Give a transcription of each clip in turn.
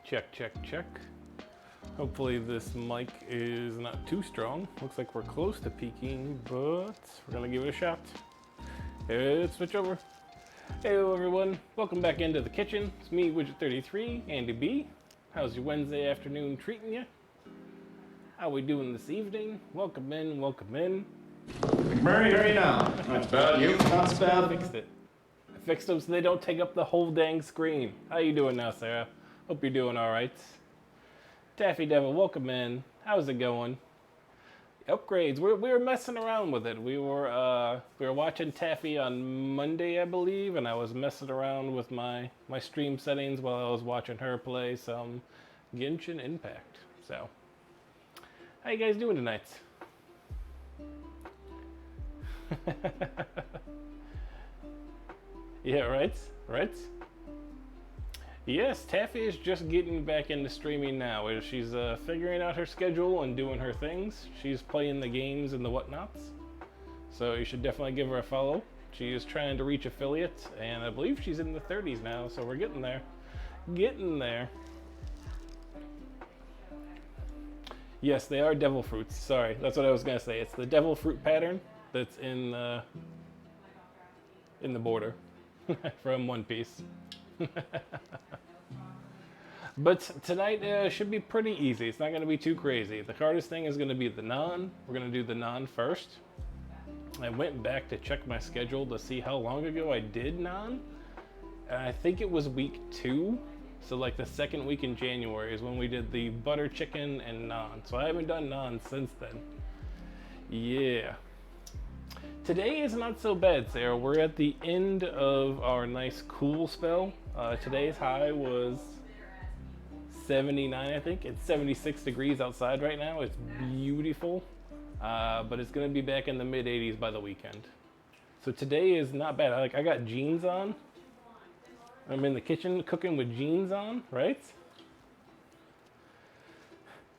Check, check, check. Hopefully this mic is not too strong. Looks like we're close to peaking, but we're gonna give it a shot. Let's switch over. Hello everyone, welcome back into the kitchen. It's me, Widget33, Andy B. How's your Wednesday afternoon treating you? How we doing this evening? Welcome in, welcome in. Very now. Not bad, you? Not I bad. fixed it. I fixed them so they don't take up the whole dang screen. How you doing now, Sarah? Hope you're doing all right. Taffy Devil, welcome in. How's it going? Upgrades. We were messing around with it. We were watching Taffy on Monday, I believe, and I was messing around with my stream settings while I was watching her play some Genshin Impact. So, how you guys doing tonight? Yeah, right? Right? Yes, Taffy is just getting back into streaming now. She's figuring out her schedule and doing her things. She's playing the games and the whatnots. So you should definitely give her a follow. She is trying to reach affiliate, and I believe she's in the 30s now, so we're getting there. Getting there. Yes, they are devil fruits. Sorry, that's what I was gonna say. It's the devil fruit pattern that's in the border from One Piece. But tonight should be pretty easy. It's not going to be too crazy. The hardest thing is going to be the naan. We're going to do the naan first. I went back to check my schedule to see how long ago I did naan. And I think it was week 2. So like the second week in January is when we did the butter chicken and naan. So I haven't done naan since then. Yeah. Today is not so bad, Sarah. We're at the end of our nice cool spell. Today's high was 79, I think. It's 76 degrees outside right now. It's beautiful, but it's gonna be back in the mid 80s by the weekend. So today is not bad. I got jeans on. I'm in the kitchen cooking with jeans on, right?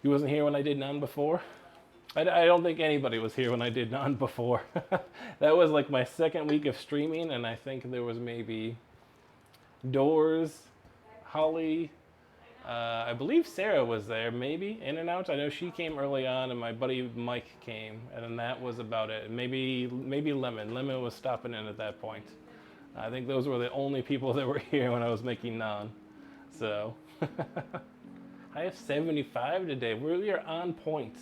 You wasn't here when I did none before? I don't think anybody was here when I did none before. That was like my second week of streaming, and I think there was maybe Doors, Holly, I believe Sarah was there, maybe, in and out. I know she came early on, and my buddy Mike came, and then that was about it. Maybe Lemon. Lemon was stopping in at that point. I think those were the only people that were here when I was making naan. So, I have 75 today. We are on point.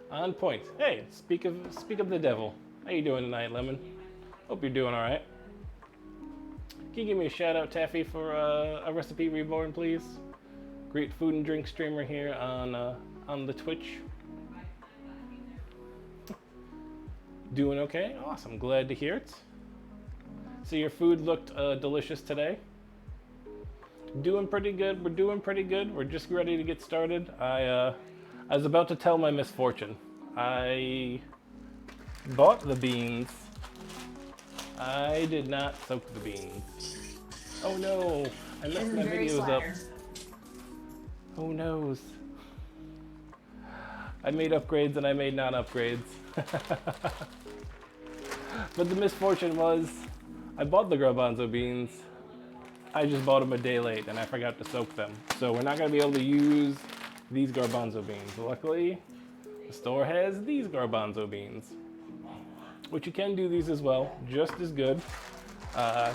On point. Hey, speak of the devil. How you doing tonight, Lemon? Hope you're doing all right. Can you give me a shout out, Taffy, for a recipe reborn, please? Great food and drink streamer here on the Twitch. Doing okay? Awesome. Glad to hear it. So your food looked delicious today. Doing pretty good. We're doing pretty good. We're just ready to get started. I was about to tell my misfortune. I bought the beans. I did not soak the beans. Oh no! I messed my videos up. Who knows? I made upgrades and I made non-upgrades. But the misfortune was, I bought the garbanzo beans. I just bought them a day late and I forgot to soak them. So we're not gonna be able to use these garbanzo beans. Luckily, the store has these garbanzo beans, which you can do these as well, just as good. I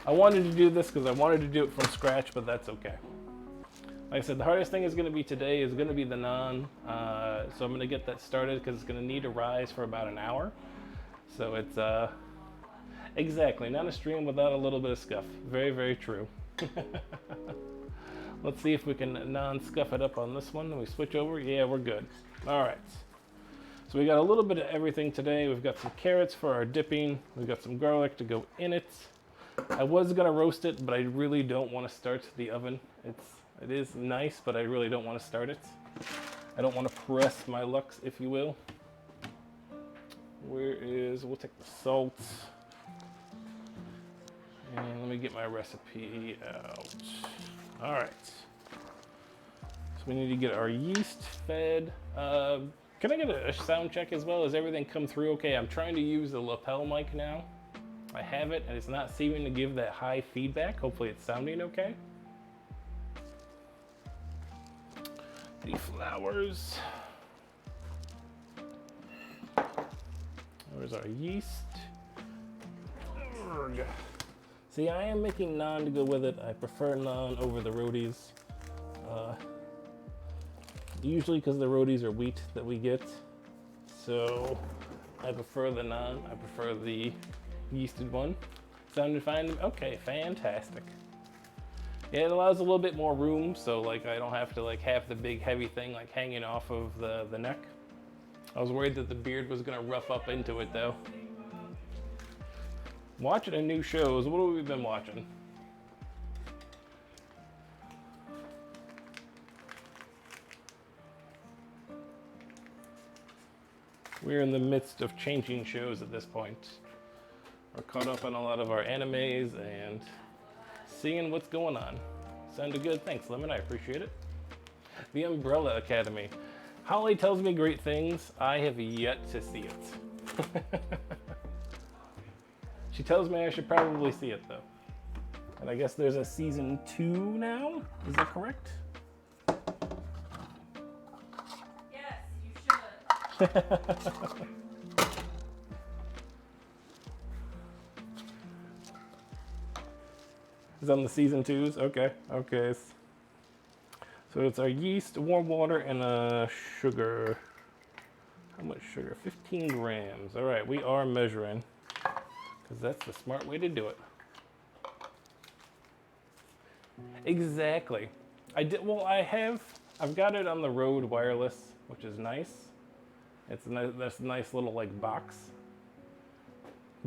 wanted to do this because I wanted to do it from scratch, but that's okay. Like I said, the hardest thing is going to be today is going to be the naan. So I'm going to get that started because it's going to need to rise for about an hour. So it's exactly not a stream without a little bit of scuff. Very, very true. Let's see if we can non-scuff it up on this one. We switch over. Yeah, we're good. All right. So we got a little bit of everything today. We've got some carrots for our dipping. We've got some garlic to go in it. I was going to roast it, but I really don't want to start the oven. It is nice, but I really don't want to start it. I don't want to press my luck, if you will. We'll take the salt. And let me get my recipe out. All right. So we need to get our yeast fed. Can I get a sound check as well? Has everything come through okay? I'm trying to use the lapel mic now. I have it, and it's not seeming to give that high feedback. Hopefully it's sounding okay. The flowers. Where's our yeast? Urgh. See, I am making naan to go with it. I prefer naan over the rotis. Usually because the rotis are wheat that we get. So I prefer the naan. I prefer the yeasted one. Sounded fine? Okay, fantastic. Yeah, it allows a little bit more room, so like I don't have to like have the big heavy thing like hanging off of the neck. I was worried that the beard was gonna rough up into it though. Watching a new shows, what have we been watching? We're in the midst of changing shows at this point. We're caught up on a lot of our animes and seeing what's going on. Sounded good. Thanks, Lemon. I appreciate it. The Umbrella Academy. Holly tells me great things. I have yet to see it. She tells me I should probably see it, though. And I guess there's a season 2 now? Is that correct? Yes, you should. Is on the season 2s? Okay, okay. So it's our yeast, warm water, and sugar. How much sugar? 15 grams. All right, we are measuring because that's the smart way to do it. Exactly. Well, I've got it on the Rode wireless, which is nice. It's a nice little like box.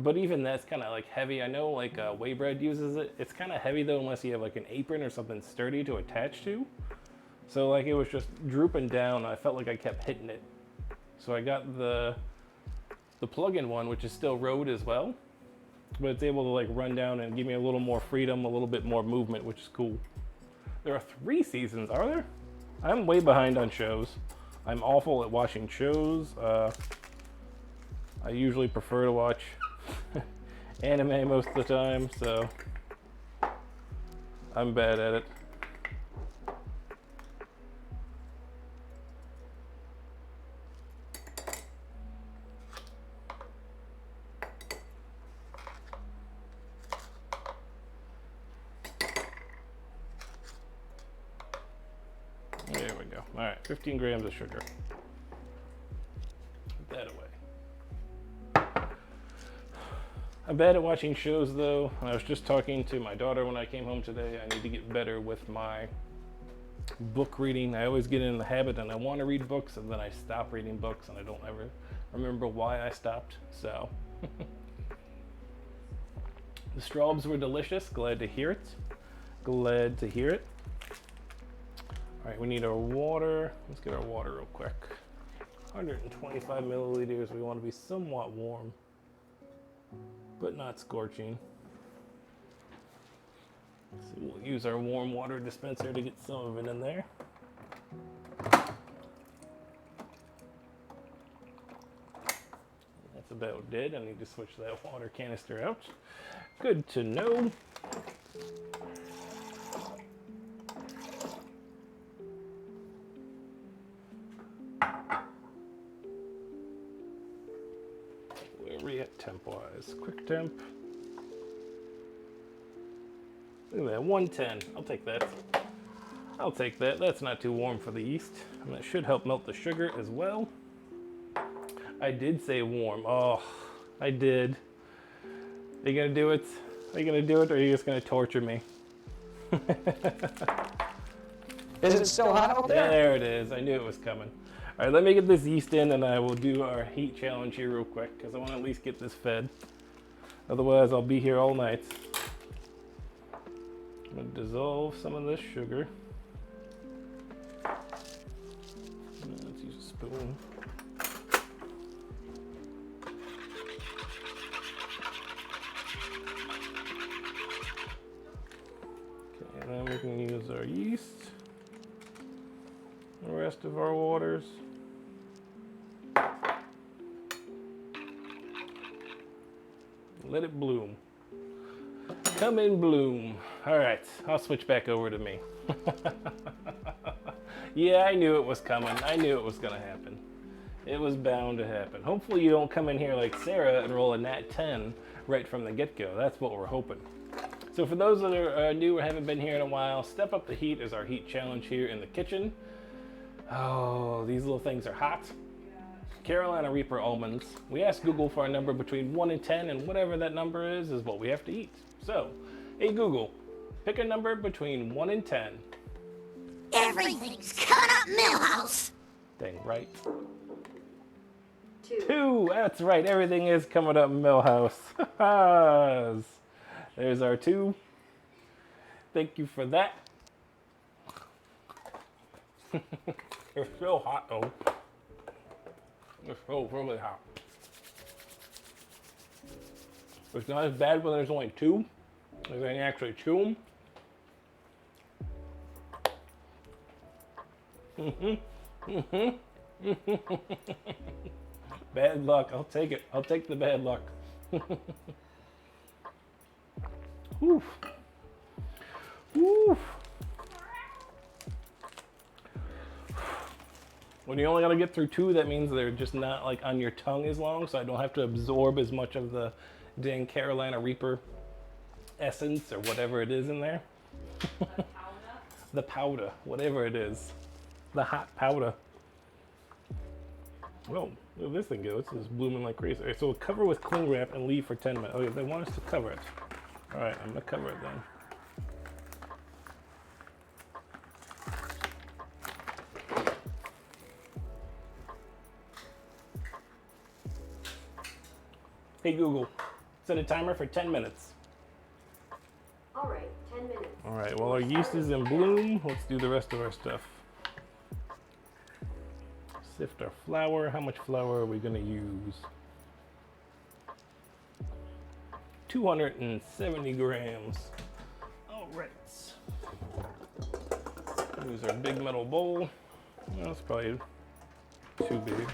But even that's kind of like heavy. I know like whey bread uses it. It's kind of heavy though, unless you have like an apron or something sturdy to attach to. So like it was just drooping down. I felt like I kept hitting it. So I got the plug-in one, which is still Rode as well, but it's able to like run down and give me a little more freedom, a little bit more movement, which is cool. There are 3 seasons, are there? I'm way behind on shows. I'm awful at watching shows. I usually prefer to watch anime most of the time, so I'm bad at it. There we go. All right, 15 grams of sugar. Put that away. I'm bad at watching shows though. I was just talking to my daughter when I came home today. I need to get better with my book reading. I always get in the habit and I want to read books and then I stop reading books and I don't ever remember why I stopped. So the straws were delicious. Glad to hear it. Glad to hear it. All right, we need our water. Let's get our water real quick. 125 milliliters. We want to be somewhat warm, but not scorching. So we'll use our warm water dispenser to get some of it in there. That's about dead. I need to switch that water canister out. Good to know. Where are we at temp-wise? Quick temp. Look at that, 110. I'll take that. I'll take that. That's not too warm for the yeast. And that should help melt the sugar as well. I did say warm. Oh, I did. Are you gonna do it? Are you gonna do it, or are you just gonna torture me? Is it still hot out there? There it is. I knew it was coming. All right, let me get this yeast in and I will do our heat challenge here real quick because I want to at least get this fed. Otherwise, I'll be here all night. I'm going to dissolve some of this sugar. Let's use a spoon. Okay, and then we can use our yeast. The rest of our waters. Let it bloom. Come in bloom. All right, I'll switch back over to me. Yeah, I knew it was coming. I knew it was gonna happen. It was bound to happen. Hopefully you don't come in here like Sarah and roll a nat 10 right from the get-go. That's what we're hoping. So for those that are new or haven't been here in a while, Step Up the Heat is our heat challenge here in the kitchen. Oh, these little things are hot. Carolina Reaper almonds. We asked Google for a number between 1 and 10, and whatever that number is what we have to eat. So, hey Google, pick a number between 1 and 10. Everything's cut up, Millhouse. Dang right. 2. 2, that's right, everything is coming up Millhouse. There's our 2. Thank you for that. It's so hot though. It's so really hot. It's not as bad when there's only 2. Like I can actually chew them. Bad luck. I'll take it. I'll take the bad luck. Woof. Woof. When you only gotta get through 2, that means they're just not like on your tongue as long, so I don't have to absorb as much of the dang Carolina Reaper essence or whatever it is in there. The powder, whatever it is. The hot powder. Whoa, look at this thing go. This is blooming like crazy. All right, so we'll cover with cling wrap and leave for 10 minutes. Okay, they want us to cover it. All right, I'm gonna cover it then. Hey Google, Set a timer for 10 minutes. All right, 10 minutes. All right, while our yeast is in bloom, let's do the rest of our stuff. Sift our flour. How much flour are we going to use? 270 grams. All right. Use our big metal bowl. That's probably too big.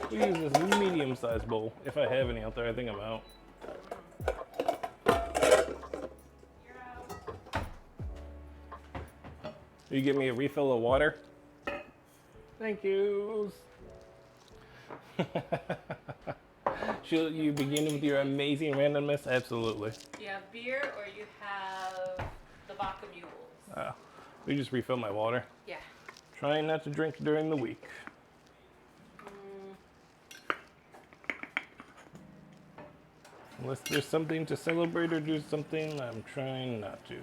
We use this medium-sized bowl. If I have any out there, I think I'm out. Will you give me a refill of water? Thank you. Should you begin with your amazing randomness? Absolutely. You have beer or you have the vodka mules? We just refill my water. Yeah. Trying not to drink during the week. Unless there's something to celebrate or do something, I'm trying not to.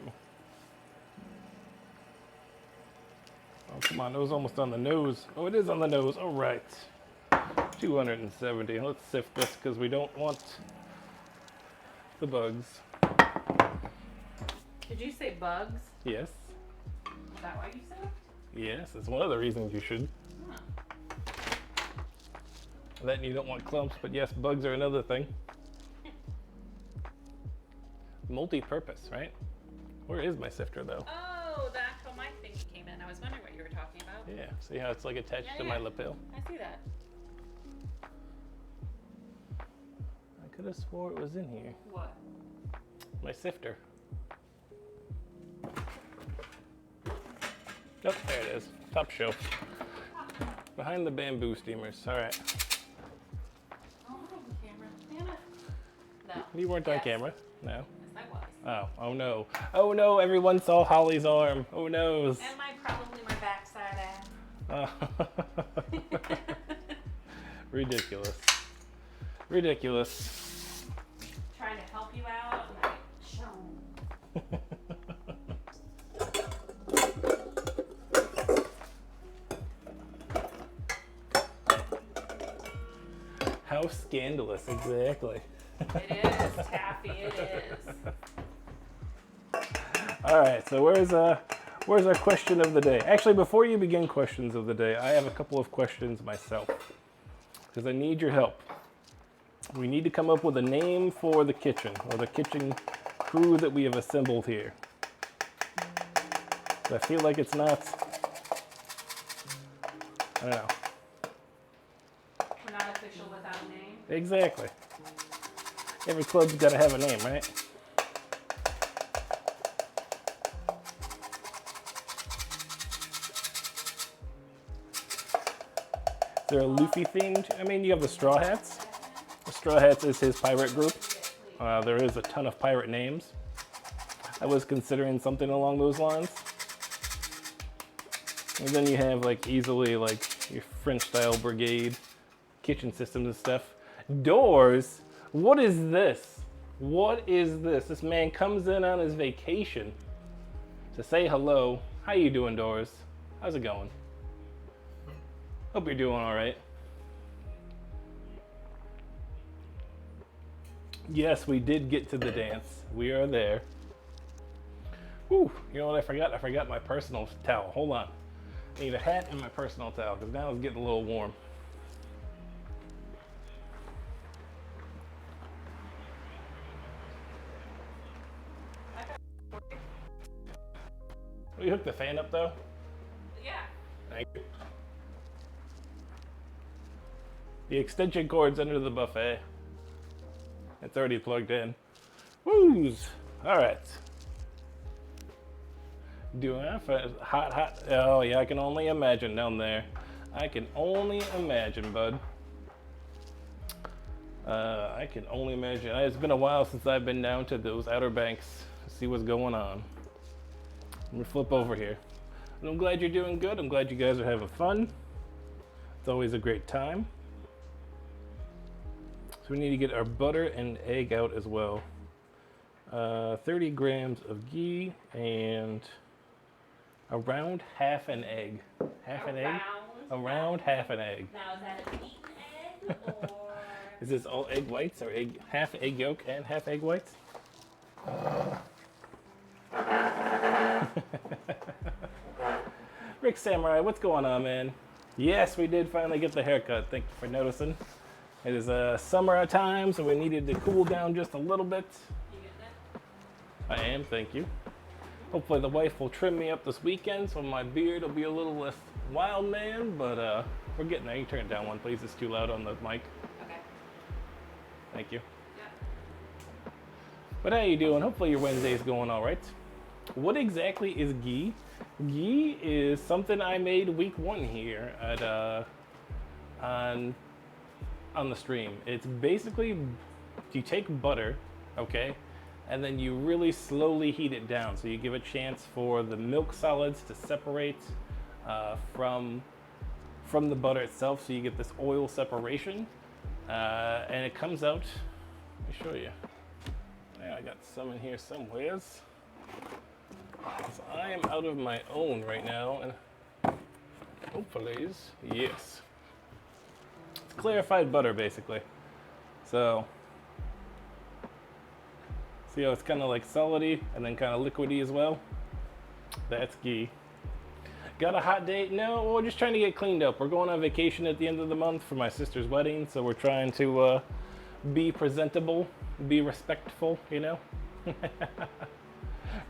Oh, come on, that was almost on the nose. Oh, it is on the nose. All right. 270. Let's sift this because we don't want the bugs. Did you say bugs? Yes. Is that why you said? Yes, it's one of the reasons you should. Huh. That and you don't want clumps, but yes, bugs are another thing. Multi-purpose, right? Where is my sifter though? Oh, that's how my thing came in. I was wondering what you were talking about. Yeah, see how it's like attached Yeah, to my yeah. lapel? I see that. I could have swore it was in here. What? My sifter. Oh, there it is. Top shelf. Behind the bamboo steamers. All right. Oh, I'm on camera. Damn it. No. You weren't on Yes. camera. No. Yes, I was. Oh no. Oh no, everyone saw Holly's arm. Oh no. And probably my backside ass. Ridiculous. Ridiculous. Trying to help you out, and I shown. How scandalous, exactly. It is, Taffy, it is. All right, so where's our question of the day? Actually, before you begin questions of the day, I have a couple of questions myself because I need your help. We need to come up with a name for the kitchen or the kitchen crew that we have assembled here. I feel like it's not, I don't know. We're not official without a name. Exactly. Every club's got to have a name, right? Is there a Luffy themed? I mean, you have the Straw Hats. The Straw Hats is his pirate group. There is a ton of pirate names. I was considering something along those lines. And then you have like easily like your French style brigade, kitchen systems and stuff. Doors? What is this? What is this? This man comes in on his vacation to say hello. How you doing, Doors? How's it going? Hope you're doing all right. Yes, we did get to the dance. We are there. Whew, you know what I forgot? I forgot my personal towel. Hold on. I need a hat and my personal towel because now it's getting a little warm. Will you hook the fan up though? Yeah. Thank you. The extension cord's under the buffet. It's already plugged in. Woos! All right. Doing hot. Oh yeah, I can only imagine down there. I can only imagine, bud. I can only imagine. It's been a while since I've been down to those Outer Banks to see what's going on. Let me flip over here. And I'm glad you're doing good. I'm glad you guys are having fun. It's always a great time. So we need to get our butter and egg out as well. 30 grams of ghee and around half an egg. Half an egg? Around half an egg. Now is that an eaten egg or? Is this all egg whites or half egg yolk and half egg whites? Rick Samurai, what's going on, man? Yes, we did finally get the haircut. Thank you for noticing. It is summer time, so we needed to cool down just a little bit. You getting it? I am, thank you. Hopefully the wife will trim me up this weekend so my beard will be a little less wild man, but we're getting there. You turn it down one, please. It's too loud on the mic. Okay. Thank you. Yeah. But how you doing? Hopefully your Wednesday is going all right. What exactly is ghee? Ghee is something I made week 1 here at on the stream. It's basically you take butter, okay, and then you really slowly heat it down so you give a chance for the milk solids to separate from the butter itself, so you get this oil separation, and it comes out. Let me show you. Yeah, I got some in here somewheres. So I am out of my own right now, and hopefully, yes. It's clarified butter, basically. So, see how it's kind of like solidy and then kind of liquidy as well? That's ghee. Got a hot date? No, we're just trying to get cleaned up. We're going on vacation at the end of the month for my sister's wedding, so we're trying to be presentable, be respectful, you know?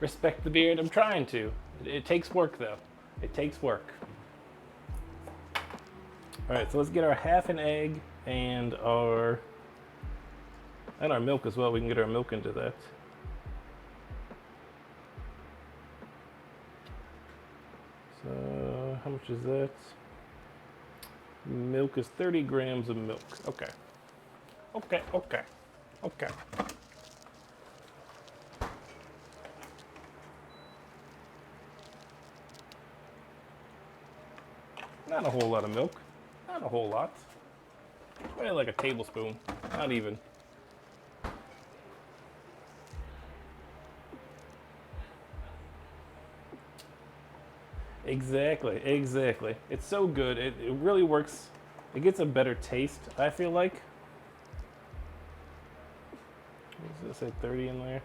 Respect the beard. I'm trying to. It takes work, though. It takes work. All right, so let's get our half an egg and our milk as well. We can get our milk into that. So how much is that? Milk is 30 grams of milk. Okay. Okay. Not a whole lot of milk. Not a whole lot. Probably like a tablespoon. Not even. Exactly. It's so good. It really works. It gets a better taste, I feel like. What does it say, 30 in there?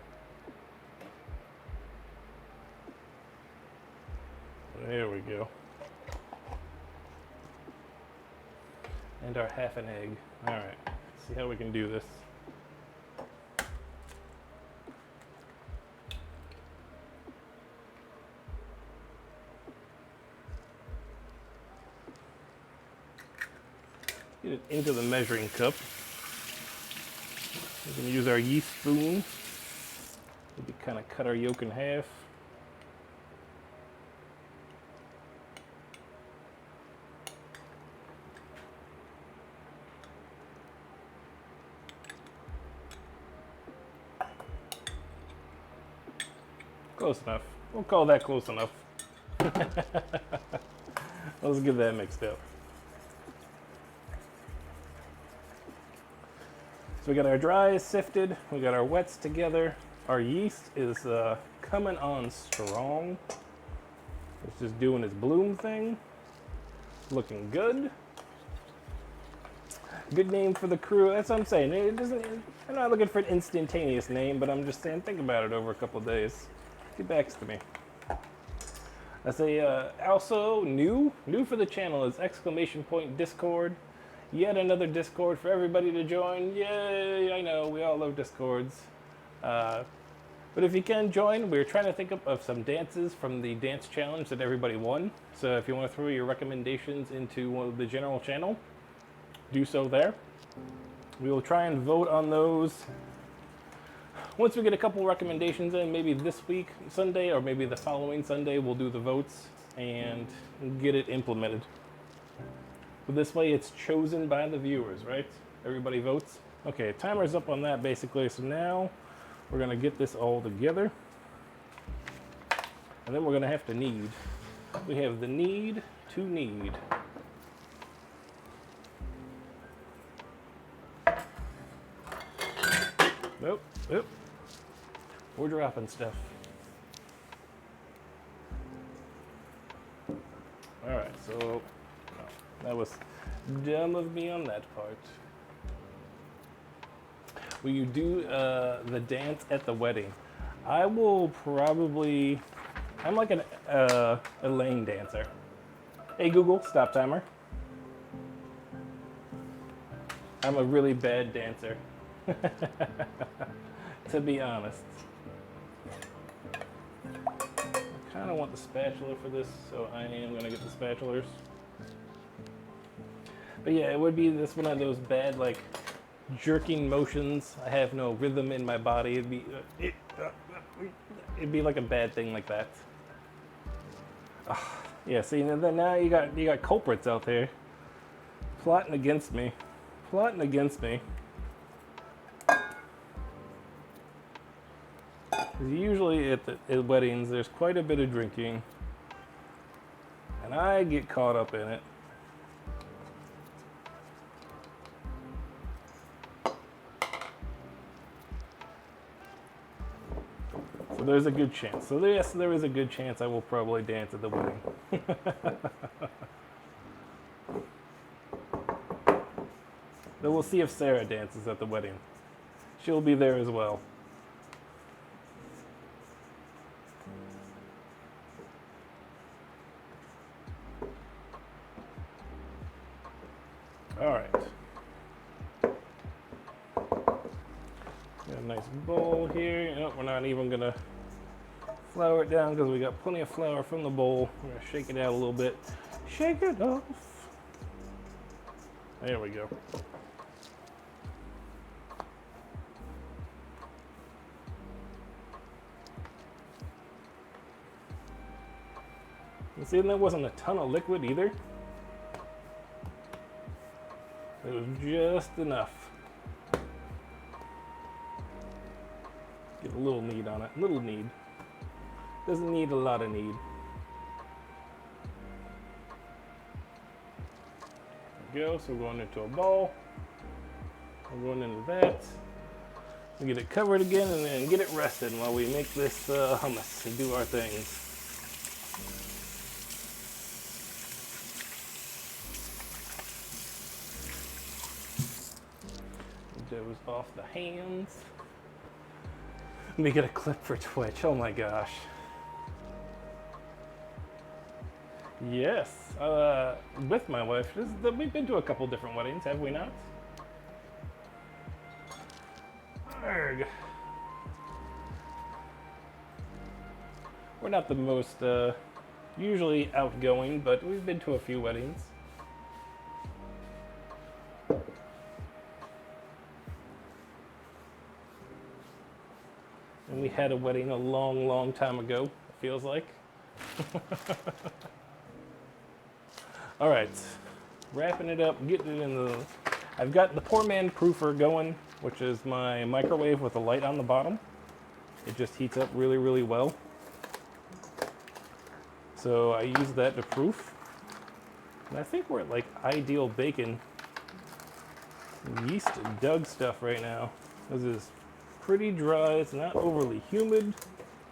There we go. And our half an egg. All right, let's see how we can do this. Get it into the measuring cup. We're going to use our yeast spoon. Maybe kind of cut our yolk in half. Close enough. We'll call that close enough. Let's get that mixed up. So we got our dries sifted, we got our wets together. Our yeast is coming on strong. It's just doing its bloom thing. Looking good. Good name for the crew. That's what I'm saying. I'm not looking for an instantaneous name, but I'm just saying think about it over a couple of days. Get back to me. I say also new for the channel is ! Discord. Yet another Discord for everybody to join. Yay! I know we all love Discords. But if you can join, we're trying to think of some dances from the dance challenge that everybody won. So if you want to throw your recommendations into the general channel, do so there. We will try and vote on those. Once we get a couple recommendations in, maybe this week, Sunday, or maybe the following Sunday, we'll do the votes and get it implemented. But this way it's chosen by the viewers, right? Everybody votes. Okay, timer's up on that basically. So now we're gonna get this all together. And then we're gonna have to knead. We have the need to knead. Nope. We're dropping stuff. All right, so that was dumb of me on that part. Will you do the dance at the wedding? I will probably. I'm like a lane dancer. Hey Google, stop timer. I'm a really bad dancer, to be honest. I kind of want the spatula for this, so I am going to get the spatulas. But yeah, it would be this one of those bad, like, jerking motions. I have no rhythm in my body. It'd be like a bad thing like that. Yeah, see, now you got culprits out there plotting against me. Plotting against me. 'Cause usually at weddings, there's quite a bit of drinking, and I get caught up in it. So there's a good chance. So yes, there is a good chance I will probably dance at the wedding. But we'll see if Sarah dances at the wedding. She'll be there as well. All right. Got a nice bowl here. Nope, we're not even gonna flour it down because we got plenty of flour from the bowl. We're gonna shake it out a little bit. Shake it off. There we go. And see, there wasn't a ton of liquid either. It was just enough. Get a little knead on it. Little knead. Doesn't need a lot of knead. There we go. So we're going into a bowl. We're going into that. We get it covered again and then get it rested while we make this hummus and do our things. Doze off the hands. Let me get a clip for Twitch. Oh my gosh. Yes, with my wife. We've been to a couple different weddings, have we not? Arrgh. We're not the most usually outgoing, but we've been to a few weddings. And we had a wedding a long, long time ago, it feels like. All right, wrapping it up, getting it in the... I've got the Poor Man Proofer going, which is my microwave with a light on the bottom. It just heats up really, really well. So I use that to proof. And I think we're at like ideal bacon yeast and Doug stuff right now. This is pretty dry, it's not overly humid,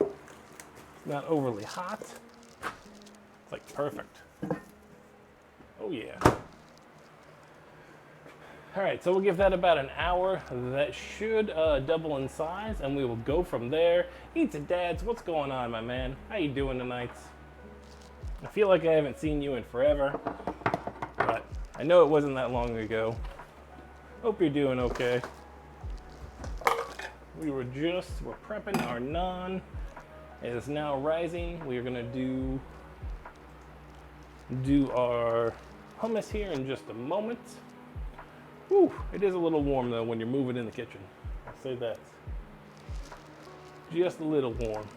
it's not overly hot. It's like perfect. Oh yeah. All right, so we'll give that about an hour. That should double in size, and we will go from there. Eats and Dads, what's going on, my man? How you doing tonight? I feel like I haven't seen you in forever, but I know it wasn't that long ago. Hope you're doing okay. We're prepping our naan. It is now rising. We are gonna do our hummus here in just a moment. Whew, it is a little warm though when you're moving in the kitchen. I'll say that. Just a little warm.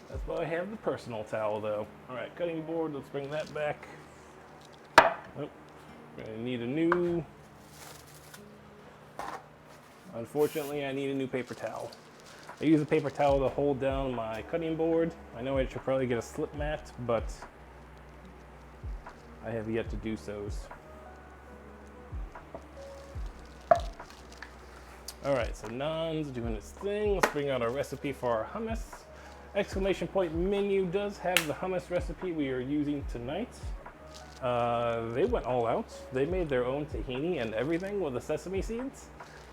That's why I have the personal towel though. All right, cutting board, let's bring that back. Oh, gonna need a new... Unfortunately, I need a new paper towel. I use a paper towel to hold down my cutting board. I know I should probably get a slip mat, but I have yet to do so. All right, so naan's doing its thing. Let's bring out our recipe for our hummus. Exclamation point menu does have the hummus recipe we are using tonight. They went all out. They made their own tahini and everything with the sesame seeds.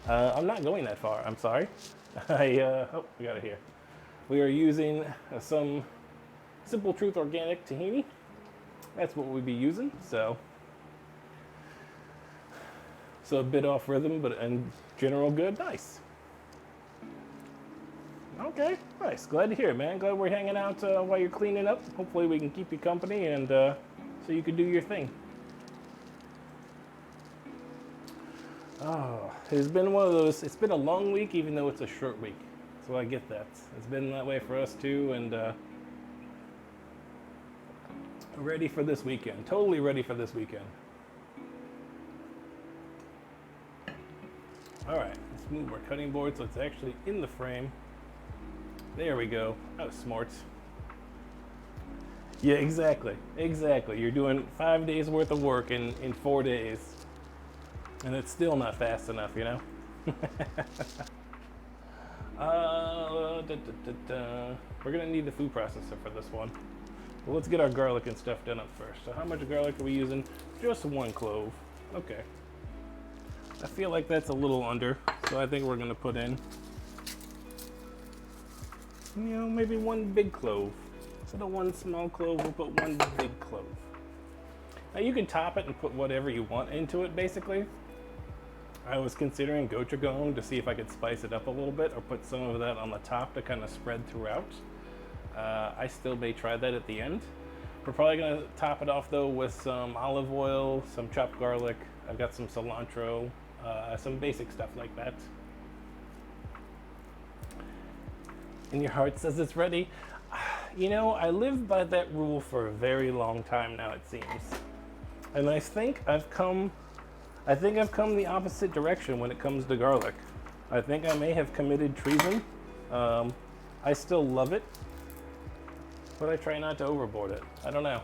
I'm not going that far. I'm sorry. Oh, we got it here. We are using some Simple Truth organic tahini. That's what we'd be using. So a bit off rhythm, but in general good. Nice. Okay, nice. Glad to hear it, man. Glad we're hanging out while you're cleaning up. Hopefully we can keep you company and so you can do your thing. Oh, it's been one of those, it's been a long week even though it's a short week. So I get that. It's been that way for us too, and ready for this weekend. Totally ready for this weekend. All right, let's move our cutting board so it's actually in the frame. There we go. That was smart. Yeah, exactly. Exactly. You're doing 5 days worth of work in 4 days. And it's still not fast enough, you know? We're gonna need the food processor for this one. But let's get our garlic and stuff done up first. So how much garlic are we using? Just 1 clove. Okay. I feel like that's a little under, so I think we're gonna put in, maybe 1 big clove. Instead of 1 small clove, we'll put 1 big clove. Now you can top it and put whatever you want into it, basically. I was considering gochujang to see if I could spice it up a little bit or put some of that on the top to kind of spread throughout. I still may try that at the end. We're probably gonna top it off though with some olive oil, some chopped garlic. I've got some cilantro, some basic stuff like that. And your heart says it's ready. I lived by that rule for a very long time now, it seems. And I think I've come the opposite direction when it comes to garlic. I think I may have committed treason. I still love it, but I try not to overboard it. I don't know.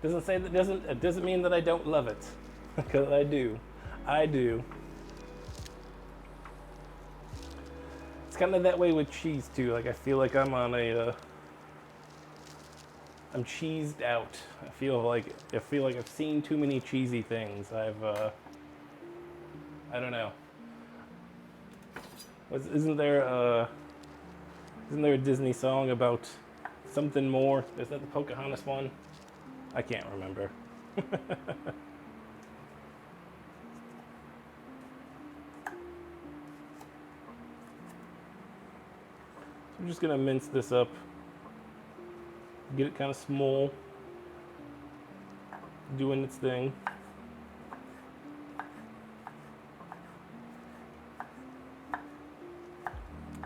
It doesn't mean that I don't love it, because I do. It's kind of that way with cheese too. Like I feel like I'm on I'm cheesed out. I feel like I've seen too many cheesy things. I don't know. Isn't there a Disney song about something more? Is that the Pocahontas one? I can't remember. I'm just gonna mince this up, get it kind of small, doing its thing.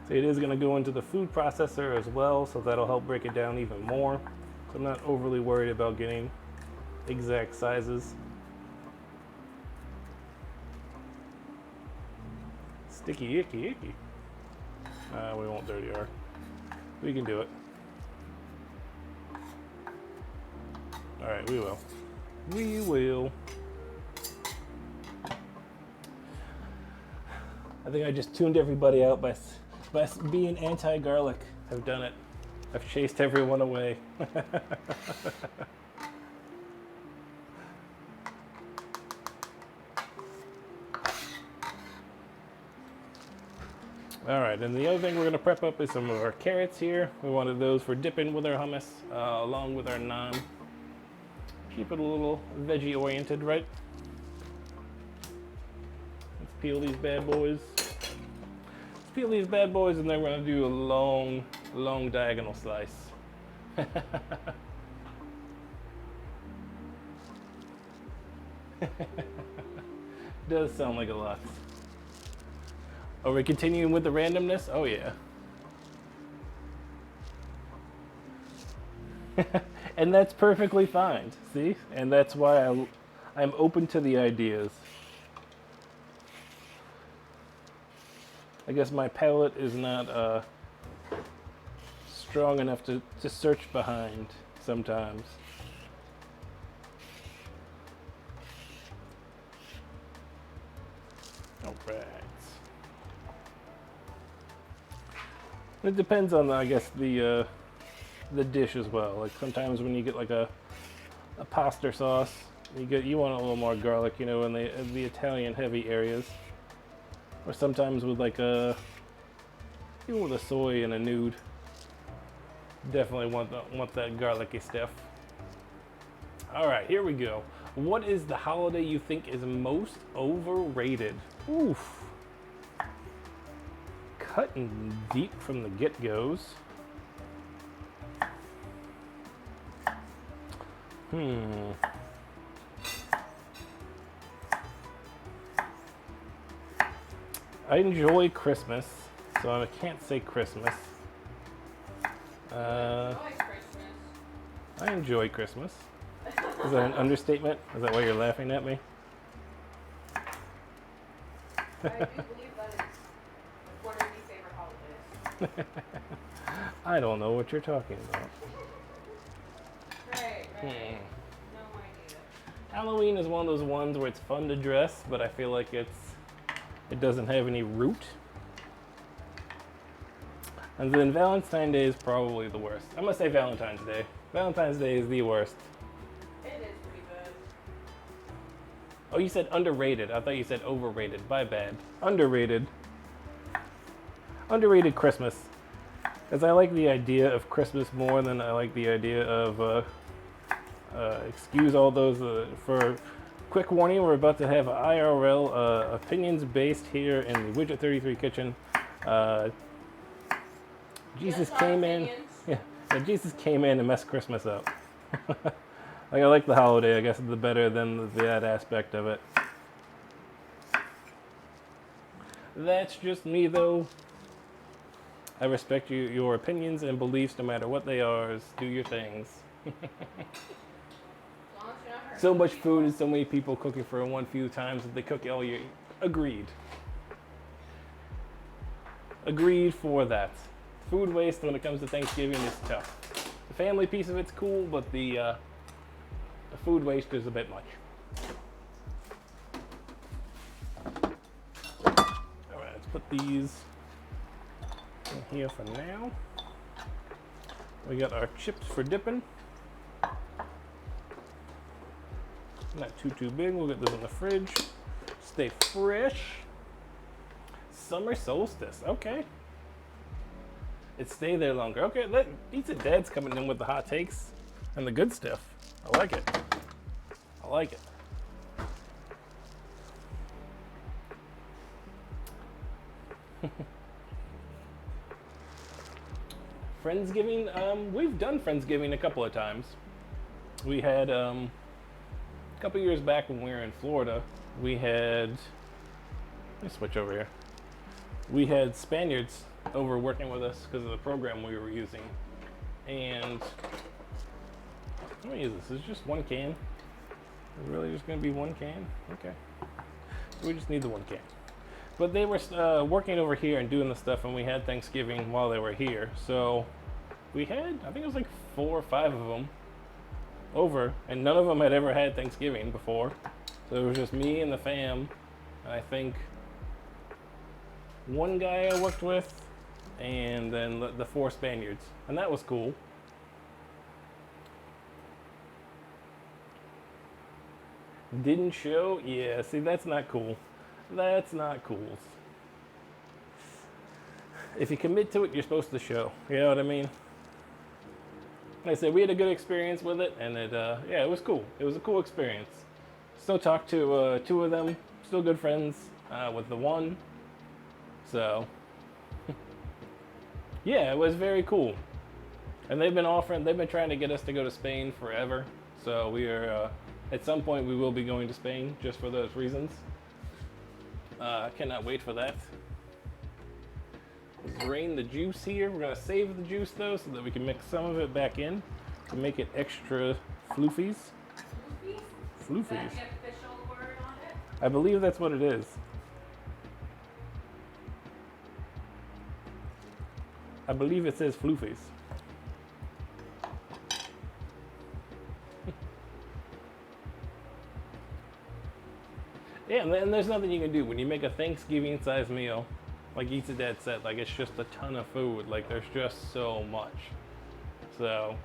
So it is gonna go into the food processor as well, so that'll help break it down even more. So I'm not overly worried about getting exact sizes. Sticky, icky, icky. We won't dirty our. We can do it. All right, we will. We will. I think I just tuned everybody out by being anti-garlic. I've done it. I've chased everyone away. All right, and the other thing we're gonna prep up is some of our carrots here. We wanted those for dipping with our hummus, along with our naan. Keep it a little veggie oriented, right? Let's peel these bad boys. Let's peel these bad boys, and then we're gonna do a long diagonal slice. Does sound like a lot. Are we continuing with the randomness? Oh yeah. And that's perfectly fine, see? And that's why I'm open to the ideas. I guess my palate is not strong enough to search behind sometimes. All right. It depends on, I guess, the the dish as well. Like sometimes when you get like a pasta sauce, you want a little more garlic, you know, in the Italian heavy areas. Or sometimes with like even with a soy and a nude, definitely want that garlicky stuff. All right, here we go. What is the holiday you think is most overrated? Oof. Cutting deep from the get-goes. I enjoy Christmas, so I can't say Christmas. I enjoy Christmas. Is that an understatement? Is that why you're laughing at me? I do believe that is one of my favorite holidays. I don't know what you're talking about. Right. No idea. Halloween is one of those ones where it's fun to dress, but I feel like it doesn't have any root. And then Valentine's Day is probably the worst. I'm gonna say Valentine's Day. Valentine's Day is the worst. It is pretty good. Oh, you said underrated. I thought you said overrated. My bad. Underrated. Underrated Christmas. Because I like the idea of Christmas more than I like the idea of, excuse all those, for quick warning, we're about to have IRL opinions based here in the Widget 33 kitchen. Jesus came in. Yeah, Jesus came in and messed Christmas up. Like, I like the holiday, I guess, the better than that aspect of it. That's just me, though. I respect your opinions and beliefs, no matter what they are. Do your things. So much food and so many people cooking for one few times that they cook all year. Agreed. Agreed for that. Food waste when it comes to Thanksgiving is tough. The family piece of it's cool, but the food waste is a bit much. All right, let's put these in here for now. We got our chips for dipping. Not too big. We'll get this in the fridge. Stay fresh. Summer solstice. Okay. It stay there longer. Okay, Pizza Dad's coming in with the hot takes and the good stuff. I like it. I like it. Friendsgiving, we've done Friendsgiving a couple of times. We had, a couple years back when we were in Florida, we had, let me switch over here. We had Spaniards over working with us because of the program we were using. And, let me use this. It's just one can. It's really just going to be one can? Okay. We just need the one can. But they were working over here and doing the stuff, and we had Thanksgiving while they were here. So we had, I think it was like 4 or 5 of them over, and none of them had ever had Thanksgiving before. So it was just me and the fam, and I think one guy I worked with, and then the 4 Spaniards, and that was cool. Didn't show? Yeah, see, that's not cool. That's not cool. If you commit to it, you're supposed to show. You know what I mean? Like I said, we had a good experience with it, and yeah, it was cool. It was a cool experience. Still talk to 2 of them. Still good friends with the one. So, yeah, it was very cool. And they've been trying to get us to go to Spain forever. So we are, at some point we will be going to Spain just for those reasons. I cannot wait for that. Drain the juice here. We're gonna save the juice though, so that we can mix some of it back in to make it extra floofies. Floofies? Is that the official word on it? I believe that's what it is. I believe it says floofies. Yeah, and there's nothing you can do when you make a Thanksgiving-sized meal. Like Pizza Dad said, like it's just a ton of food. Like there's just so much. So,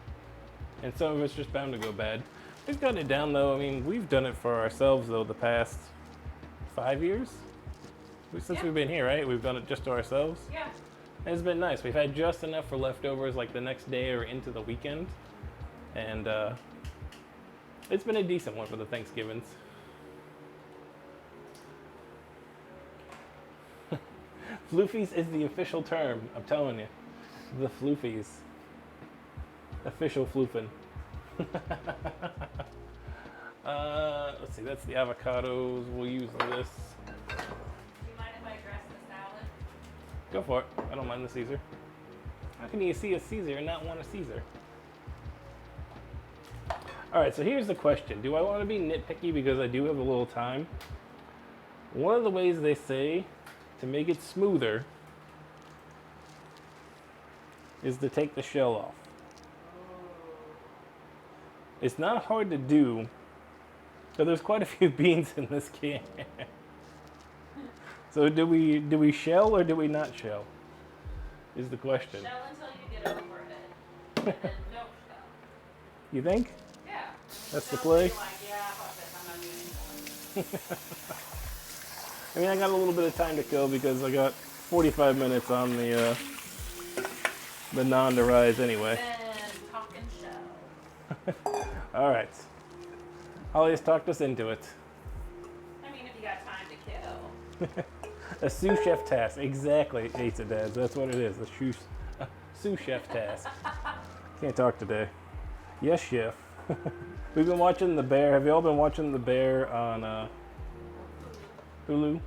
and some of it's just bound to go bad. We've gotten it down though. I mean, we've done it for ourselves though the past 5 years since Yeah. we've been here, right? We've done it just to ourselves. Yeah. And it's been nice. We've had just enough for leftovers like the next day or into the weekend. And it's been a decent one for the Thanksgivings. Floofies is the official term, I'm telling you. The floofies. Official floofing. Let's see, that's the avocados. We'll use this. Do you mind if I dress the salad? Go for it. I don't mind the Caesar. How can you see a Caesar and not want a Caesar? Alright, so here's the question. Do I want to be nitpicky because I do have a little time? One of the ways they say to make it smoother is to take the shell off. It's not hard to do, but there's quite a few beans in this can. So do we shell or do we not shell? Is the question. Shell until you get over it. And then no shell. You think? Yeah. That's the Shell, play? you're like, yeah, fuck this, I'm not doing it. I mean, I got a little bit of time to kill because I got 45 minutes on the naan to rise anyway. And talking shell. All right. Holly has talked us into it. I mean, if you got time to kill. A sous chef task. Exactly, Eights and Dads. That's what it is. A sous chef task. Can't talk today. Yes, chef. We've been watching The Bear. Have you all been watching The Bear on Hulu?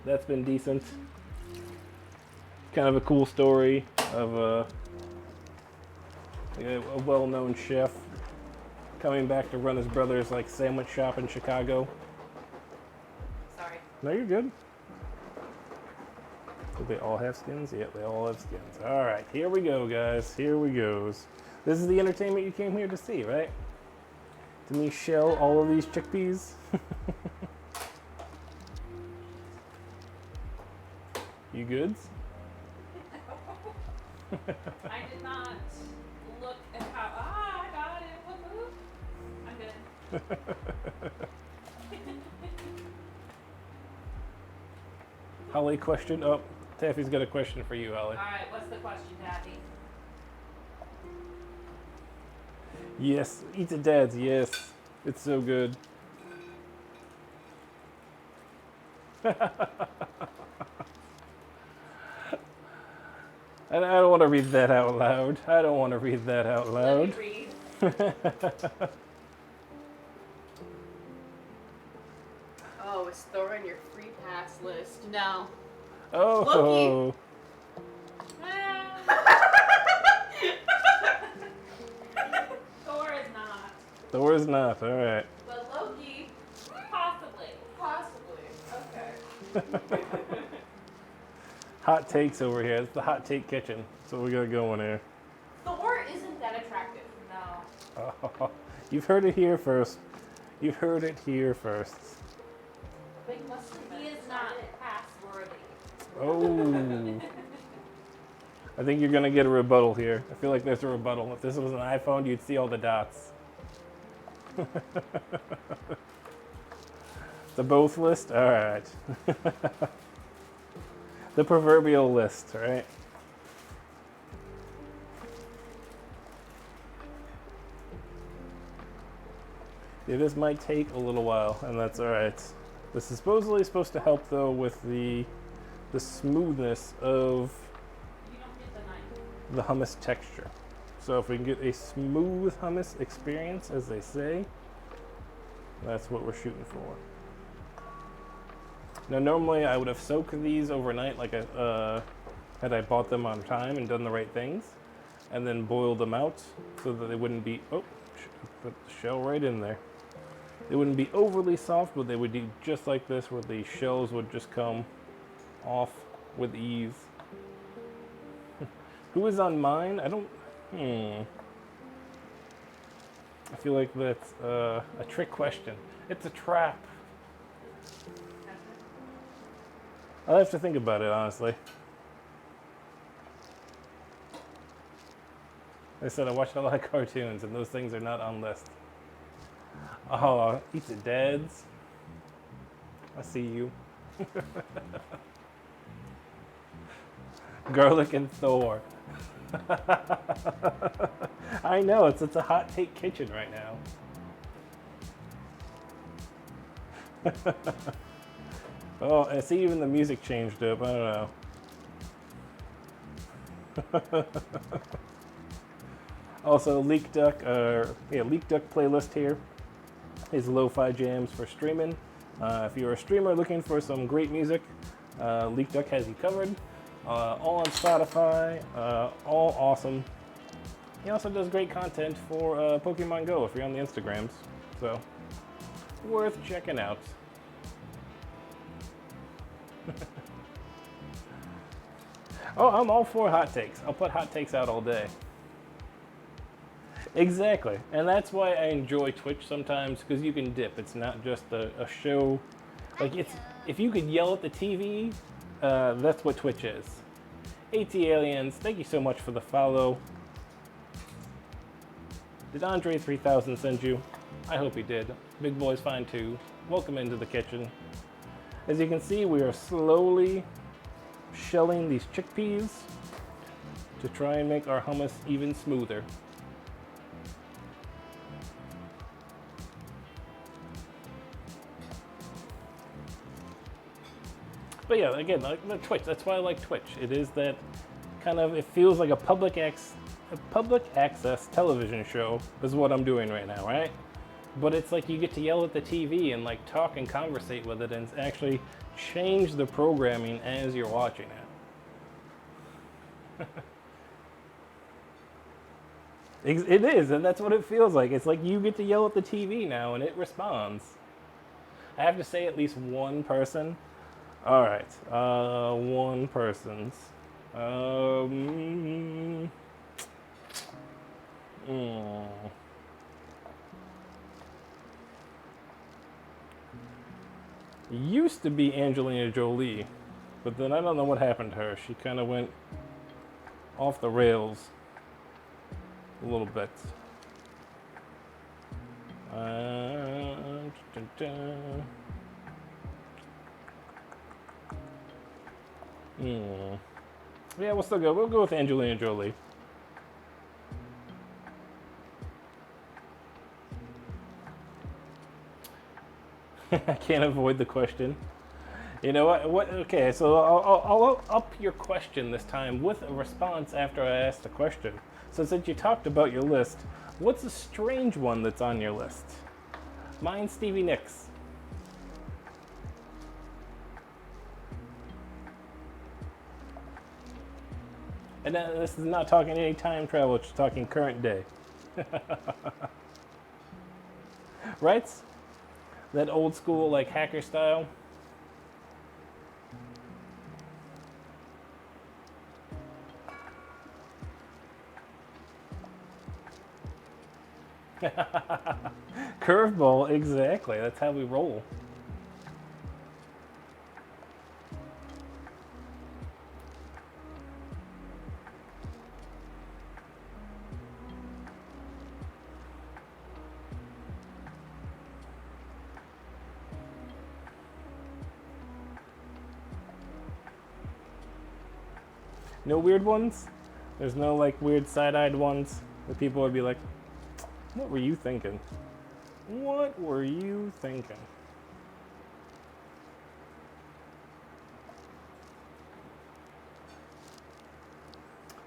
That's been decent. Kind of a cool story of a well-known chef coming back to run his brother's like sandwich shop in Chicago. Sorry. No, you're good. Do they all have skins? Yep, they all have skins. All right, here we go, guys. Here we goes. This is the entertainment you came here to see, right? To me, shell all of these chickpeas. You goods? I did not look at how. Ah, I got it. What move? I'm good. Holly, question. Oh, Taffy's got a question for you, Holly. All right, what's the question, Taffy? Yes, Eats and Dads. Yes, it's so good. I don't want to read that out loud. I don't want to read that out loud. Let me read. Oh, it's Thor on your free pass list. No. Oh. Thor is not. Thor is not. All right. But Loki, possibly. Possibly. Okay. Hot takes over here. It's the hot take kitchen. That's what we got going here. Thor isn't that attractive. No. Oh, you've heard it here first. You've heard it here first. Big mustard. He is not pass worthy. Oh. I think you're going to get a rebuttal here. I feel like there's a rebuttal. If this was an iPhone, you'd see all the dots. The both list? All right. The proverbial list, right? Yeah, this might take a little while, and that's all right. This is supposedly supposed to help, though, with the smoothness of You don't get the knife. the hummus texture. So if we can get a smooth hummus experience, as they say, that's what we're shooting for. Now, normally I would have soaked these overnight, like had I bought them on time and done the right things, and then boiled them out so that they wouldn't be. Oh, put the shell right in there. They wouldn't be overly soft, but they would be just like this, where the shells would just come off with ease. Who is on mine? I don't. I feel like that's a trick question. It's a trap. I'll have to think about it, honestly. I said I watched a lot of cartoons, and those things are not on list. Oh, eats it dads. I see you. Garlic and Thor. I know, it's a hot take kitchen right now. Oh, I see even the music changed up. I don't know. Also, Leak Duck playlist here is lo-fi jams for streaming. If you're a streamer looking for some great music, Leak Duck has you covered. All on Spotify, all awesome. He also does great content for Pokemon Go if you're on the Instagrams, so worth checking out. Oh, I'm all for hot takes. I'll put hot takes out all day. Exactly, and that's why I enjoy Twitch sometimes, because you can dip. It's not just a show. Like, it's, if you could yell at the TV, that's what Twitch is. AT Aliens, thank you so much for the follow. Did Andre 3000 send you? I hope he did. Big Boy's fine too. Welcome into the kitchen. As you can see, we are slowly shelling these chickpeas to try and make our hummus even smoother. But yeah, again, like the Twitch, that's why I like Twitch. It is that kind of, it feels like a public access television show is what I'm doing right now, right? But it's like you get to yell at the TV and like talk and conversate with it and actually change the programming as you're watching it. It is, and that's what it feels like. It's like you get to yell at the TV now and it responds. I have to say at least one person. All right, one person's. Used to be Angelina Jolie, but then I don't know what happened to her. She kind of went off the rails a little bit. Yeah, we'll still go. We'll go with Angelina Jolie. I can't avoid the question. You know what? Okay, so I'll up your question this time with a response after I ask the question. So since you talked about your list, what's a strange one that's on your list? Mine's Stevie Nicks. And this is not talking any time travel, it's talking current day. Right? That old school, like, hacker style. Curveball, exactly. That's how we roll. No weird ones? There's no like weird side-eyed ones that people would be like, what were you thinking? What were you thinking?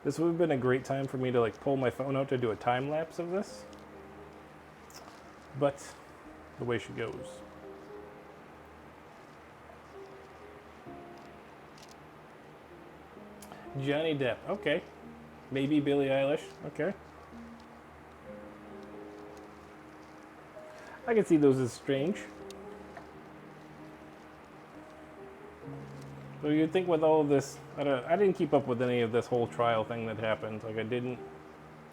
This would have been a great time for me to like pull my phone out to do a time lapse of this. But the way she goes. Johnny Depp, okay. Maybe Billie Eilish, okay. I can see those as strange. So you'd think with all of this, I didn't keep up with any of this whole trial thing that happened. Like I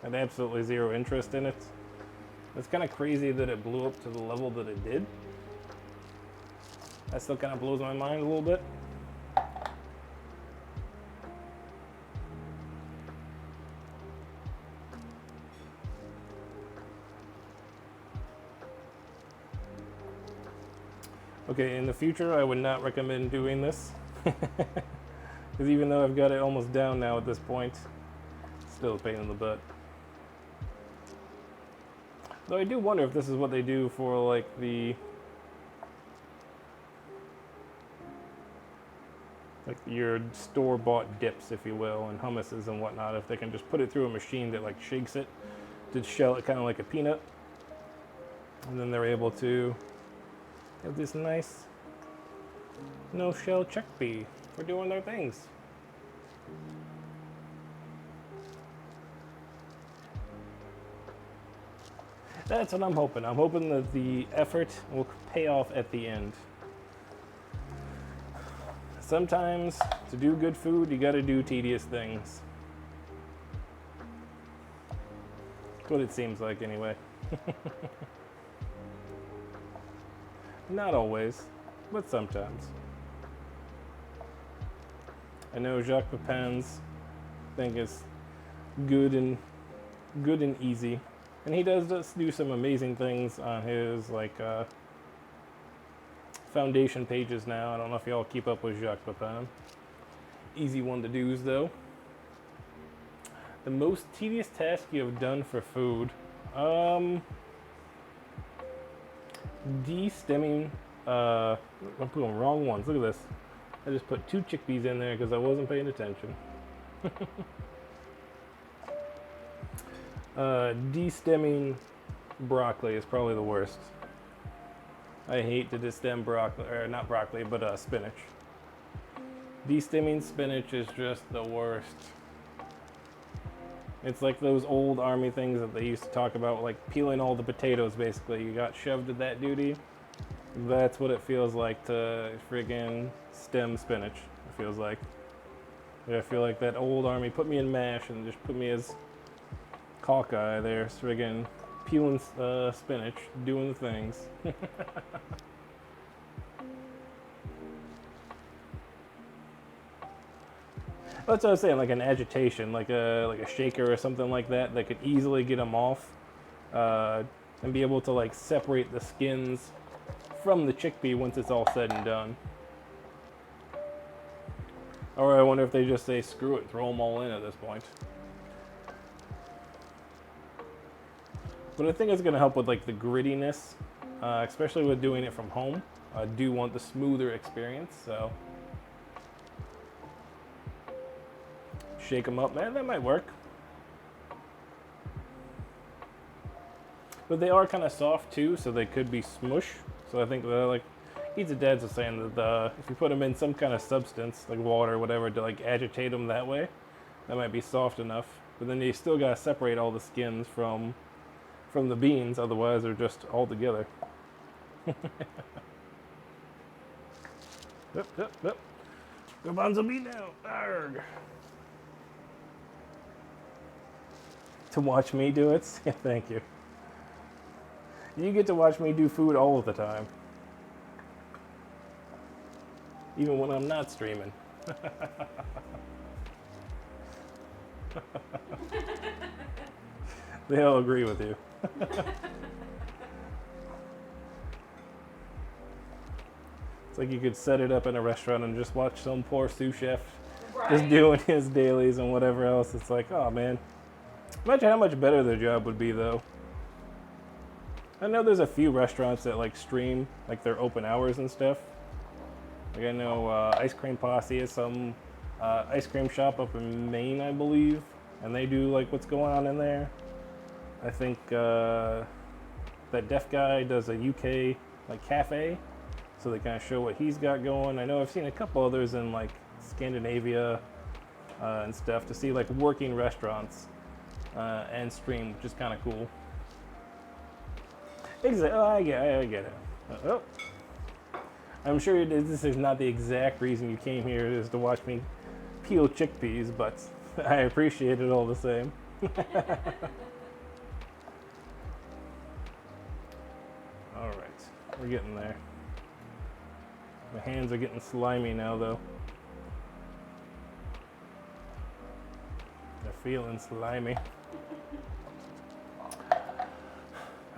had absolutely zero interest in it. It's kind of crazy that it blew up to the level that it did. That still kind of blows my mind a little bit. Okay, in the future, I would not recommend doing this. Because even though I've got it almost down now at this point, it's still a pain in the butt. Though I do wonder if this is what they do for, like, your store-bought dips, if you will, and hummuses and whatnot, if they can just put it through a machine that, like, shakes it to shell it kind of like a peanut. And then they're able to have this nice no-shell chickpea for doing their things. That's what I'm hoping. I'm hoping that the effort will pay off at the end. Sometimes, to do good food, you gotta do tedious things. That's what it seems like, anyway. Not always, but sometimes. I know Jacques Pepin's thing is good and easy, and he does just do some amazing things on his foundation pages now. I don't know if y'all keep up with Jacques Pepin. Easy one to do, though. The most tedious task you have done for food. De-stemming. I'm putting wrong ones. Look at this. I just put 2 chickpeas in there because I wasn't paying attention. De-stemming broccoli is probably the worst. I hate to destem broccoli, or not broccoli, but spinach. De-stemming spinach is just the worst. It's like those old army things that they used to talk about, like peeling all the potatoes, basically. You got shoved to that duty. That's what it feels like to friggin' stem spinach, it feels like. Yeah, I feel like that old army put me in MASH and just put me as Hawkeye there, friggin' peeling spinach, doing the things. That's what I was saying, like an agitation, like a shaker or something like that could easily get them off, and be able to like separate the skins from the chickpea once it's all said and done. Or I wonder if they just say screw it, throw them all in at this point. But I think it's going to help with like the grittiness, especially with doing it from home. I do want the smoother experience, so shake them up, man, that might work. But they are kind of soft too, so they could be smush. So I think that, like, Eats It Dad's was saying that if you put them in some kind of substance, like water or whatever, to like agitate them that way, that might be soft enough. But then you still gotta separate all the skins from the beans, otherwise they're just all together. Yep. Go Bonzo me now. Arrgh. To watch me do it? Yeah, thank you. You get to watch me do food all of the time. Even when I'm not streaming. They all agree with you. It's like you could set it up in a restaurant and just watch some poor sous chef just doing his dailies and whatever else. It's like, oh man. Imagine how much better their job would be though. I know there's a few restaurants that like stream like their open hours and stuff. Like I know Ice Cream Posse is some ice cream shop up in Maine, I believe, and they do like what's going on in there. I think that deaf guy does a UK like cafe, so they kind of show what he's got going. I know I've seen a couple others in like Scandinavia and stuff to see like working restaurants and stream, which is kind of cool. Exactly. Oh, I get it. Oh. I'm sure this is not the exact reason you came here, is to watch me peel chickpeas, but I appreciate it all the same. All right, we're getting there. My hands are getting slimy now, though. They're feeling slimy.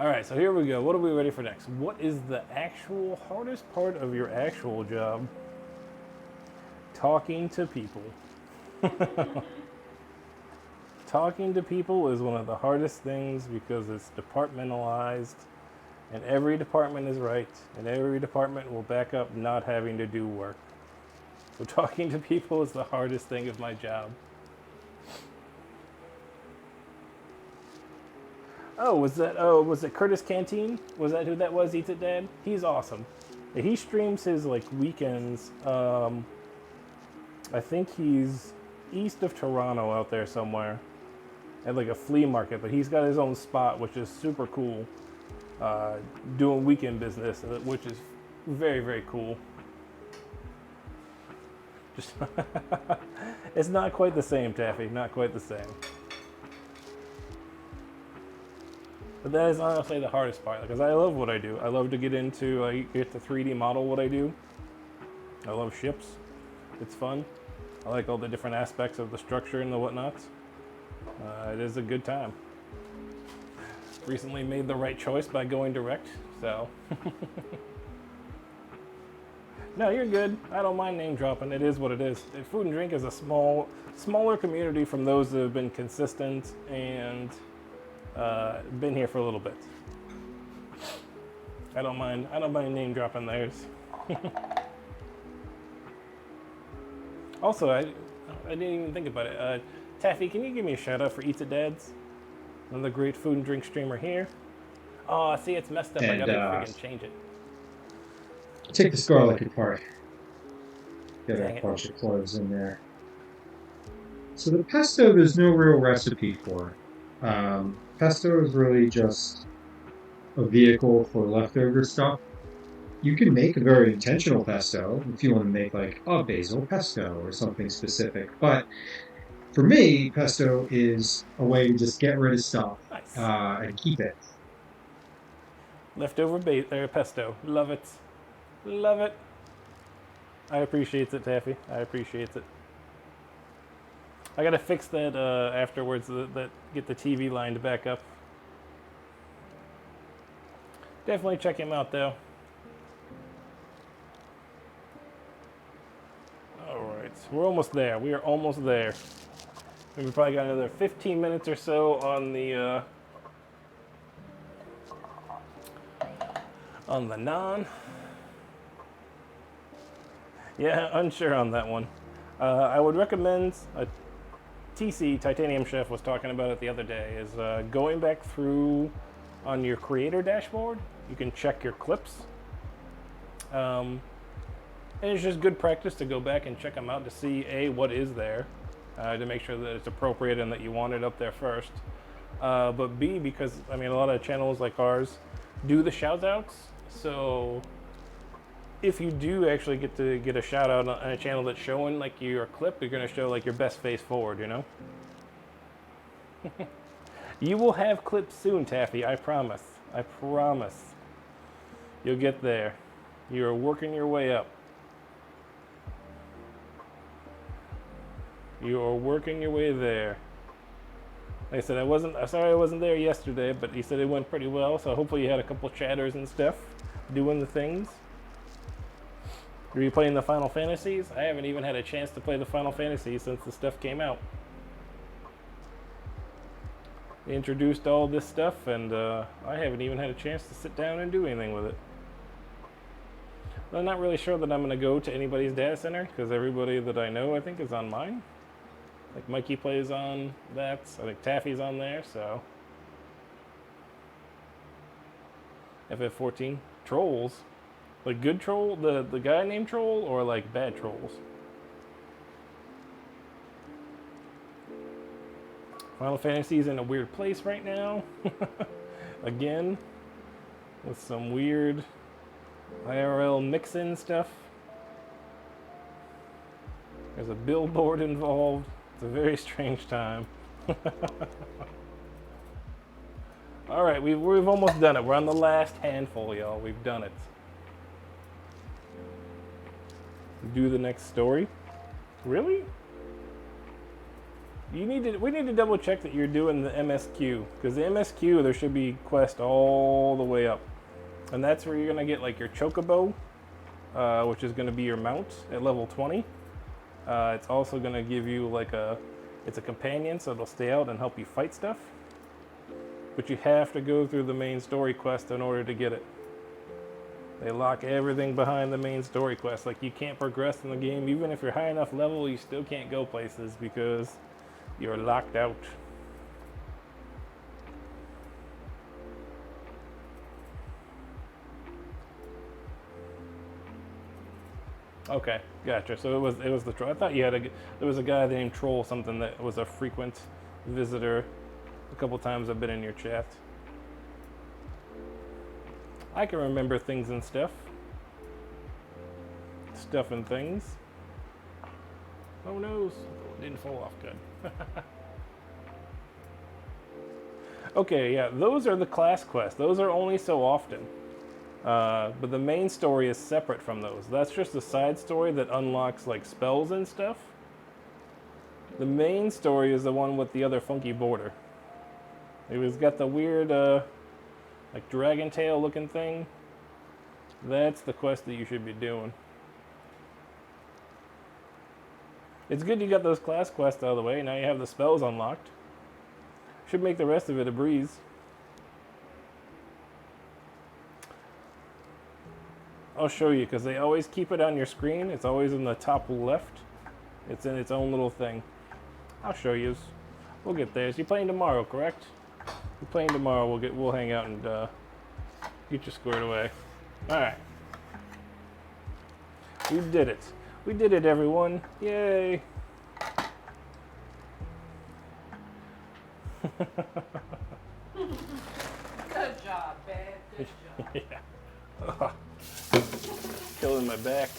All right, so here we go. What are we ready for next? What is the actual hardest part of your actual job? Talking to people. Talking to people is one of the hardest things because it's departmentalized, and every department is right, and every department will back up not having to do work. So talking to people is the hardest thing of my job. Oh, was it Curtis Canteen? Was that who that was? Eats It Dad? He's awesome. He streams his like weekends. I think he's east of Toronto out there somewhere at like a flea market, but he's got his own spot, which is super cool. Doing weekend business, which is very, very cool. Just it's not quite the same, Taffy. Not quite the same. But that is honestly the hardest part, because I love what I do. I love to get into, I get to 3D model what I do. I love ships. It's fun. I like all the different aspects of the structure and the whatnots. It is a good time. Recently made the right choice by going direct, so. No, you're good. I don't mind name dropping. It is what it is. Food and Drink is a smaller community from those that have been consistent and been here for a little bit. I don't mind name dropping theirs. Also, I didn't even think about it. Taffy, can you give me a shout out for Eats It Dads? Another great food and drink streamer here. Oh, see, it's messed up. I gotta freaking change it. Take this garlic apart. Get Dang a it. bunch of cloves in there. So the pesto, there's no real recipe for. Pesto is really just a vehicle for leftover stuff. You can make a very intentional pesto if you want to make like a basil pesto or something specific. But for me, pesto is a way to just get rid of stuff Nice. and keep it. Leftover pesto. Love it. Love it. I appreciate it, Taffy. I appreciate it. I gotta fix that afterwards, that get the TV line to back up. Definitely check him out, though. Alright, we're almost there. We are almost there. We've probably got another 15 minutes or so on the naan. Yeah, unsure on that one. I would recommend, TC, Titanium Chef, was talking about it the other day, is going back through on your creator dashboard. You can check your clips. And it's just good practice to go back and check them out to see, A, what is there, to make sure that it's appropriate and that you want it up there first. But B, because, I mean, a lot of channels like ours do the shout outs. So if you do actually get a shout out on a channel that's showing like your clip, you're going to show like your best face forward, you know? You will have clips soon, Taffy. I promise. I promise. You'll get there. You're working your way up. You are working your way there. Like I said, I'm sorry I wasn't there yesterday, but he said it went pretty well, so hopefully you had a couple chatters and stuff doing the things. Were you playing the Final Fantasies? I haven't even had a chance to play the Final Fantasies since the stuff came out. They introduced all this stuff, and I haven't even had a chance to sit down and do anything with it. I'm not really sure that I'm going to go to anybody's data center, because everybody that I know, I think, is on mine. Like Mikey plays on that, I think Taffy's on there, so. FF14. Trolls? Like good troll, the guy named Troll, or like bad trolls? Final Fantasy's in a weird place right now. Again, with some weird IRL mix-in stuff. There's a billboard involved. It's a very strange time. All right, we've almost done it. We're on the last handful, y'all. We've done it. Do the next story? Really? We need to double check that you're doing the MSQ, because the MSQ there should be quest all the way up, and that's where you're gonna get like your chocobo, which is gonna be your mount at level 20. It's also gonna give you like it's a companion, so it'll stay out and help you fight stuff. But you have to go through the main story quest in order to get it. They lock everything behind the main story quest. Like you can't progress in the game, even if you're high enough level, you still can't go places because you're locked out. Okay, gotcha. So it was the troll. I thought you had there was a guy named Troll something that was a frequent visitor. A couple times I've been in your chat. I can remember things and stuff. Stuff and things. Oh no, it didn't fall off good. Okay, yeah, those are the class quests. Those are only so often. But the main story is separate from those. That's just a side story that unlocks like spells and stuff. The main story is the one with the other funky border. It was got the weird like dragon tail looking thing. That's the quest that you should be doing. It's good you got those class quests out of the way. Now you have the spells unlocked. Should make the rest of it a breeze. I'll show you because they always keep it on your screen. It's always in the top left. It's in its own little thing. I'll show you. We'll get there. So you're playing tomorrow, correct? You're playing tomorrow. We'll hang out and get you squared away. All right. We did it. We did it, everyone. Yay. Good job, babe. Good job. Yeah. Killing my back.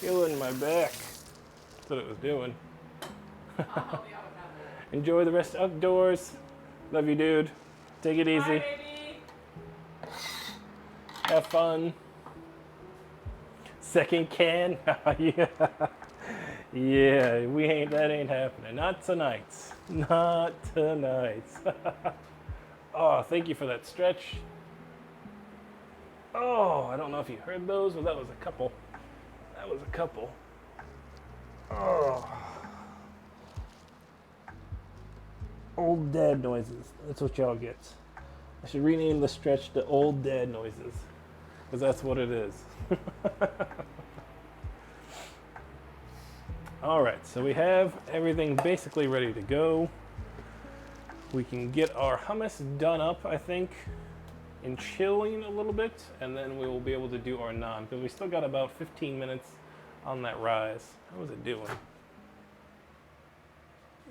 Killing my back. That's what it was doing. I'll help you out with that. Enjoy the rest outdoors. Love you, dude. Take it easy. Bye, baby. Have fun. Second can. Yeah. Yeah, that ain't happening. Not tonight. Not tonight. Oh, thank you for that stretch. Oh, I don't know if you heard those, but that was a couple. That was a couple. Oh. Old dad noises. That's what y'all get. I should rename the stretch to Old Dad Noises, because that's what it is. Alright, so we have everything basically ready to go. We can get our hummus done up, I think, in chilling a little bit, and then we will be able to do our naan, because we still got about 15 minutes on that rise. How is it doing?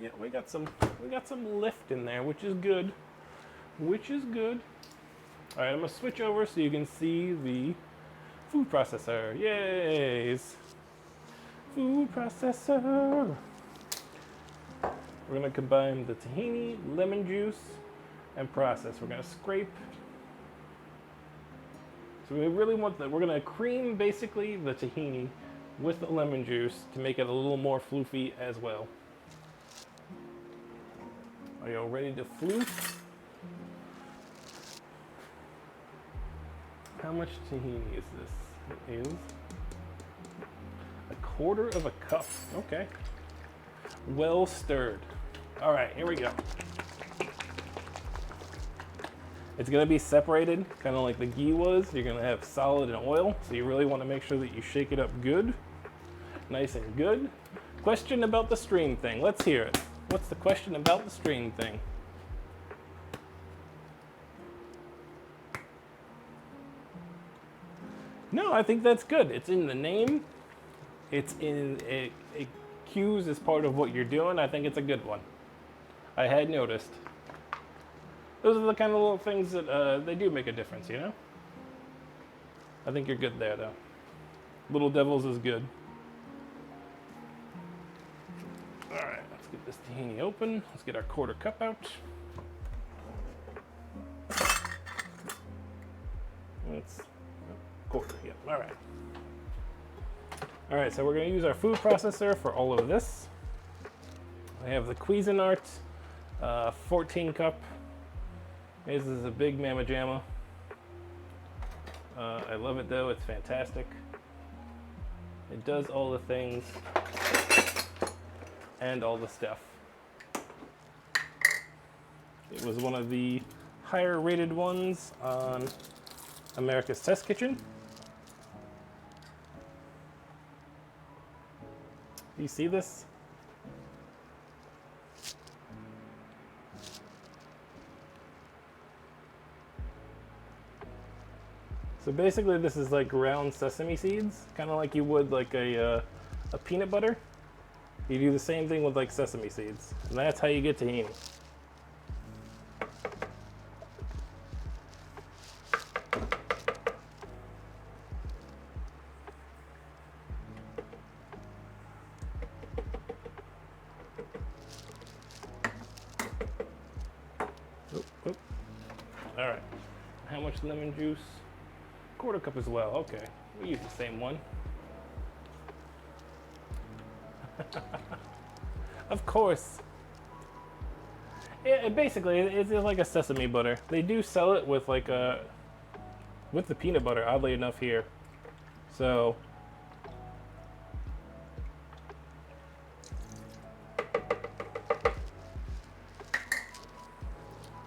Yeah, we got some lift in there, which is good. Which is good. Alright, I'm gonna switch over so you can see the food processor. Yays! Food processor. We're gonna combine the tahini, lemon juice, and process. We're gonna scrape. So we really want we're gonna cream basically the tahini with the lemon juice to make it a little more floofy as well. Are you all ready to floof? How much tahini is this? It is 1/4 cup. Okay. Well stirred. All right, here we go. It's gonna be separated, kind of like the ghee was. You're gonna have solid and oil, so you really want to make sure that you shake it up good, nice and good. Question about the stream thing. Let's hear it. What's the question about the stream thing? No, I think that's good. It's in the name. It's in it cues as part of what you're doing. I think it's a good one. I had noticed. Those are the kind of little things that they do make a difference, you know? I think you're good there, though. Little Devils is good. All right, let's get this tahini open. Let's get our 1/4 cup out. Let's 1/4, yeah, all right. All right, so we're gonna use our food processor for all of this. I have the Cuisinart 14 cup. This is a big Mamma Jamma. I love it though, it's fantastic. It does all the things and all the stuff. It was one of the higher rated ones on America's Test Kitchen. Do you see this? So basically this is like ground sesame seeds, kind of like you would like a peanut butter. You do the same thing with like sesame seeds, and that's how you get tahini. Oop, oop. All right, how much lemon juice? Quarter cup as well, okay. We use the same one. Of course. Yeah, basically, it's like a sesame butter. They do sell it with like with the peanut butter, oddly enough here. So.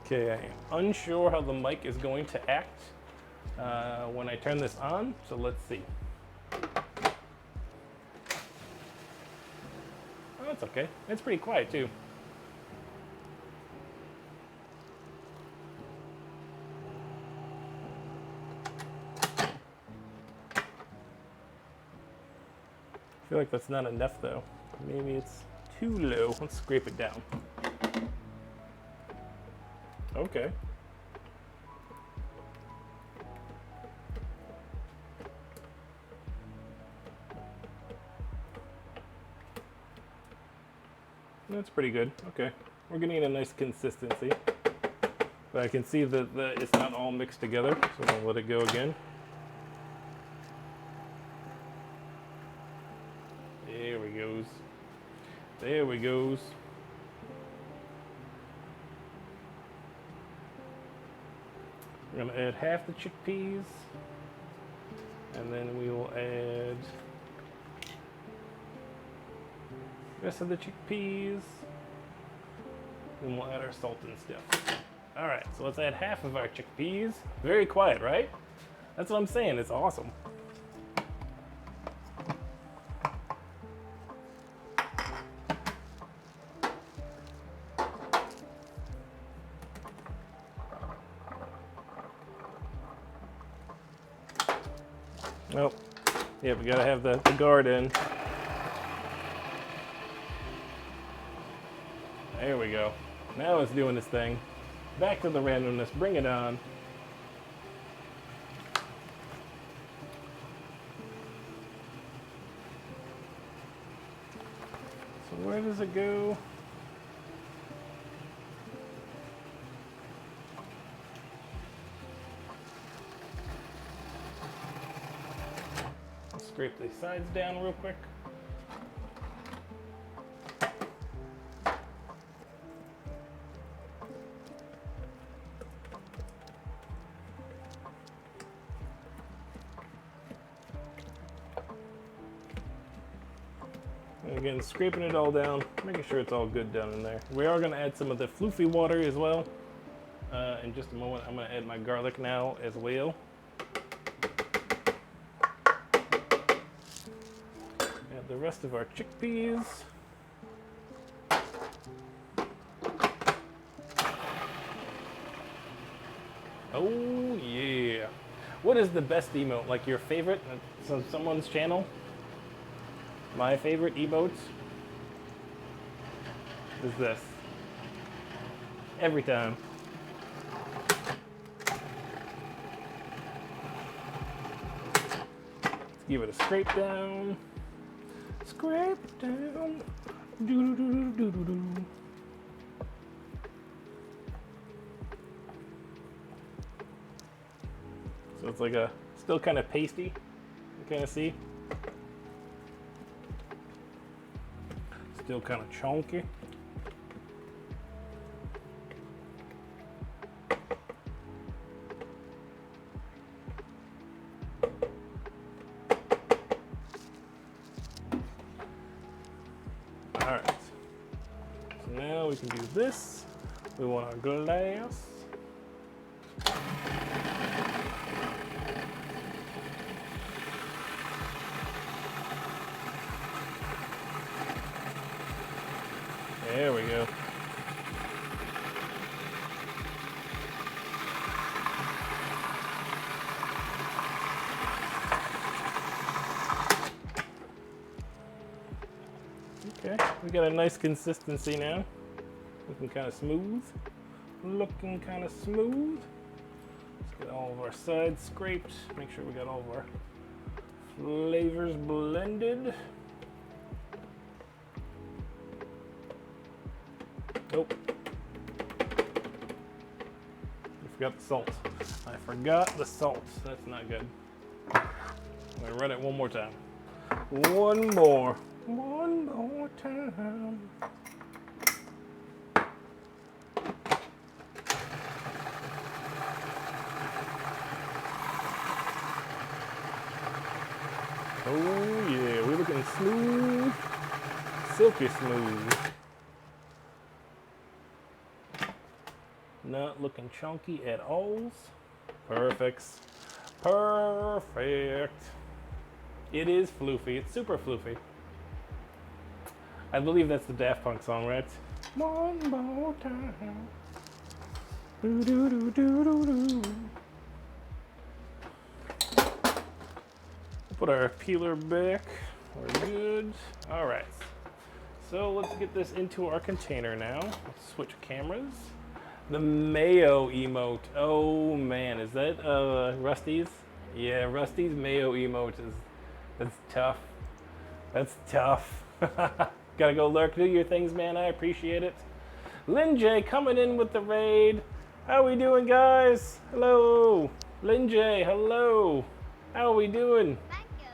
Okay, I am unsure how the mic is going to act when I turn this on, so let's see. Oh, it's okay. It's pretty quiet too. I feel like that's not enough though. Maybe it's too low. Let's scrape it down. Okay. That's pretty good. Okay. We're getting a nice consistency. But I can see that it's not all mixed together, so I'll let it go again. There we goes. There we goes. We're gonna add half the chickpeas, and then we will add the rest of the chickpeas, and we'll add our salt and stuff. All right, so let's add half of our chickpeas. Very quiet, right? That's what I'm saying, it's awesome. Oh, yeah, we gotta have the guard in. There we go. Now it's doing this thing. Back to the randomness, bring it on. So where does it go? Scrape these sides down real quick. And again, scraping it all down, making sure it's all good down in there. We are going to add some of the floofy water as well. In just a moment, I'm going to add my garlic now as well. The rest of our chickpeas. Oh yeah. What is the best emote? Like your favorite? So someone's channel? My favorite emotes is this. Every time. Let's give it a scrape down. Scrape it down. Do do do do do do. So it's like a still kind of pasty. You kind of see. Still kind of chunky. Alright. So now we can do this. We want our glass. There we go. Okay, we got a nice consistency now. Looking kind of smooth. Looking kind of smooth. Let's get all of our sides scraped. Make sure we got all of our flavors blended. Nope. I forgot the salt. I forgot the salt. That's not good. I'm gonna run it one more time. One more time. Oh yeah, we're looking smooth, silky smooth. Not looking chunky at all. Perfect. Perfect. It is floofy. It's super floofy. I believe that's the Daft Punk song, right? One more time. Do do do do do do. Put our peeler back. We're good. All right. So let's get this into our container now. Let's switch cameras. The mayo emote. Oh man, is that Rusty's? Yeah, Rusty's mayo emote that's tough. That's tough. Gotta go lurk, do your things, man. I appreciate it. Lynn J coming in with the raid. How we doing, guys? Hello. Lynn J, hello. How are we doing? Thank you.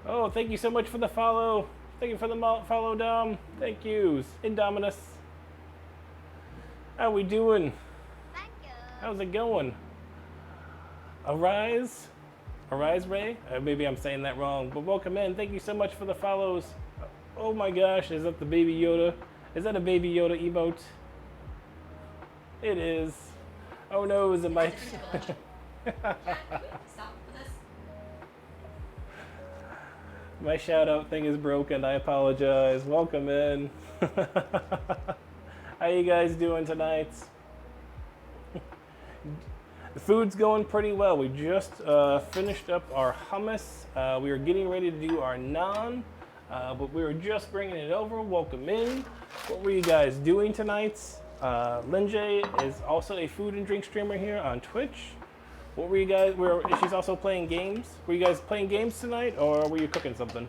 Oh, thank you so much for the follow. Thank you for the follow, Dom. Thank yous. Indominus. How we doing? Thank you. How's it going? Arise? Arise, Ray? Maybe I'm saying that wrong, but welcome in. Thank you so much for the follows. Oh my gosh, is that the Baby Yoda? Is that a Baby Yoda emote? It is. Oh no, is it my... Stop for this. My shout out thing is broken. I apologize. Welcome in. How you guys doing tonight? The food's going pretty well. We just finished up our hummus. We were getting ready to do our naan, but we were just bringing it over. Welcome in. What were you guys doing tonight? Lynn J is also a food and drink streamer here on Twitch. What were you guys? She's also playing games. Were you guys playing games tonight, or were you cooking something?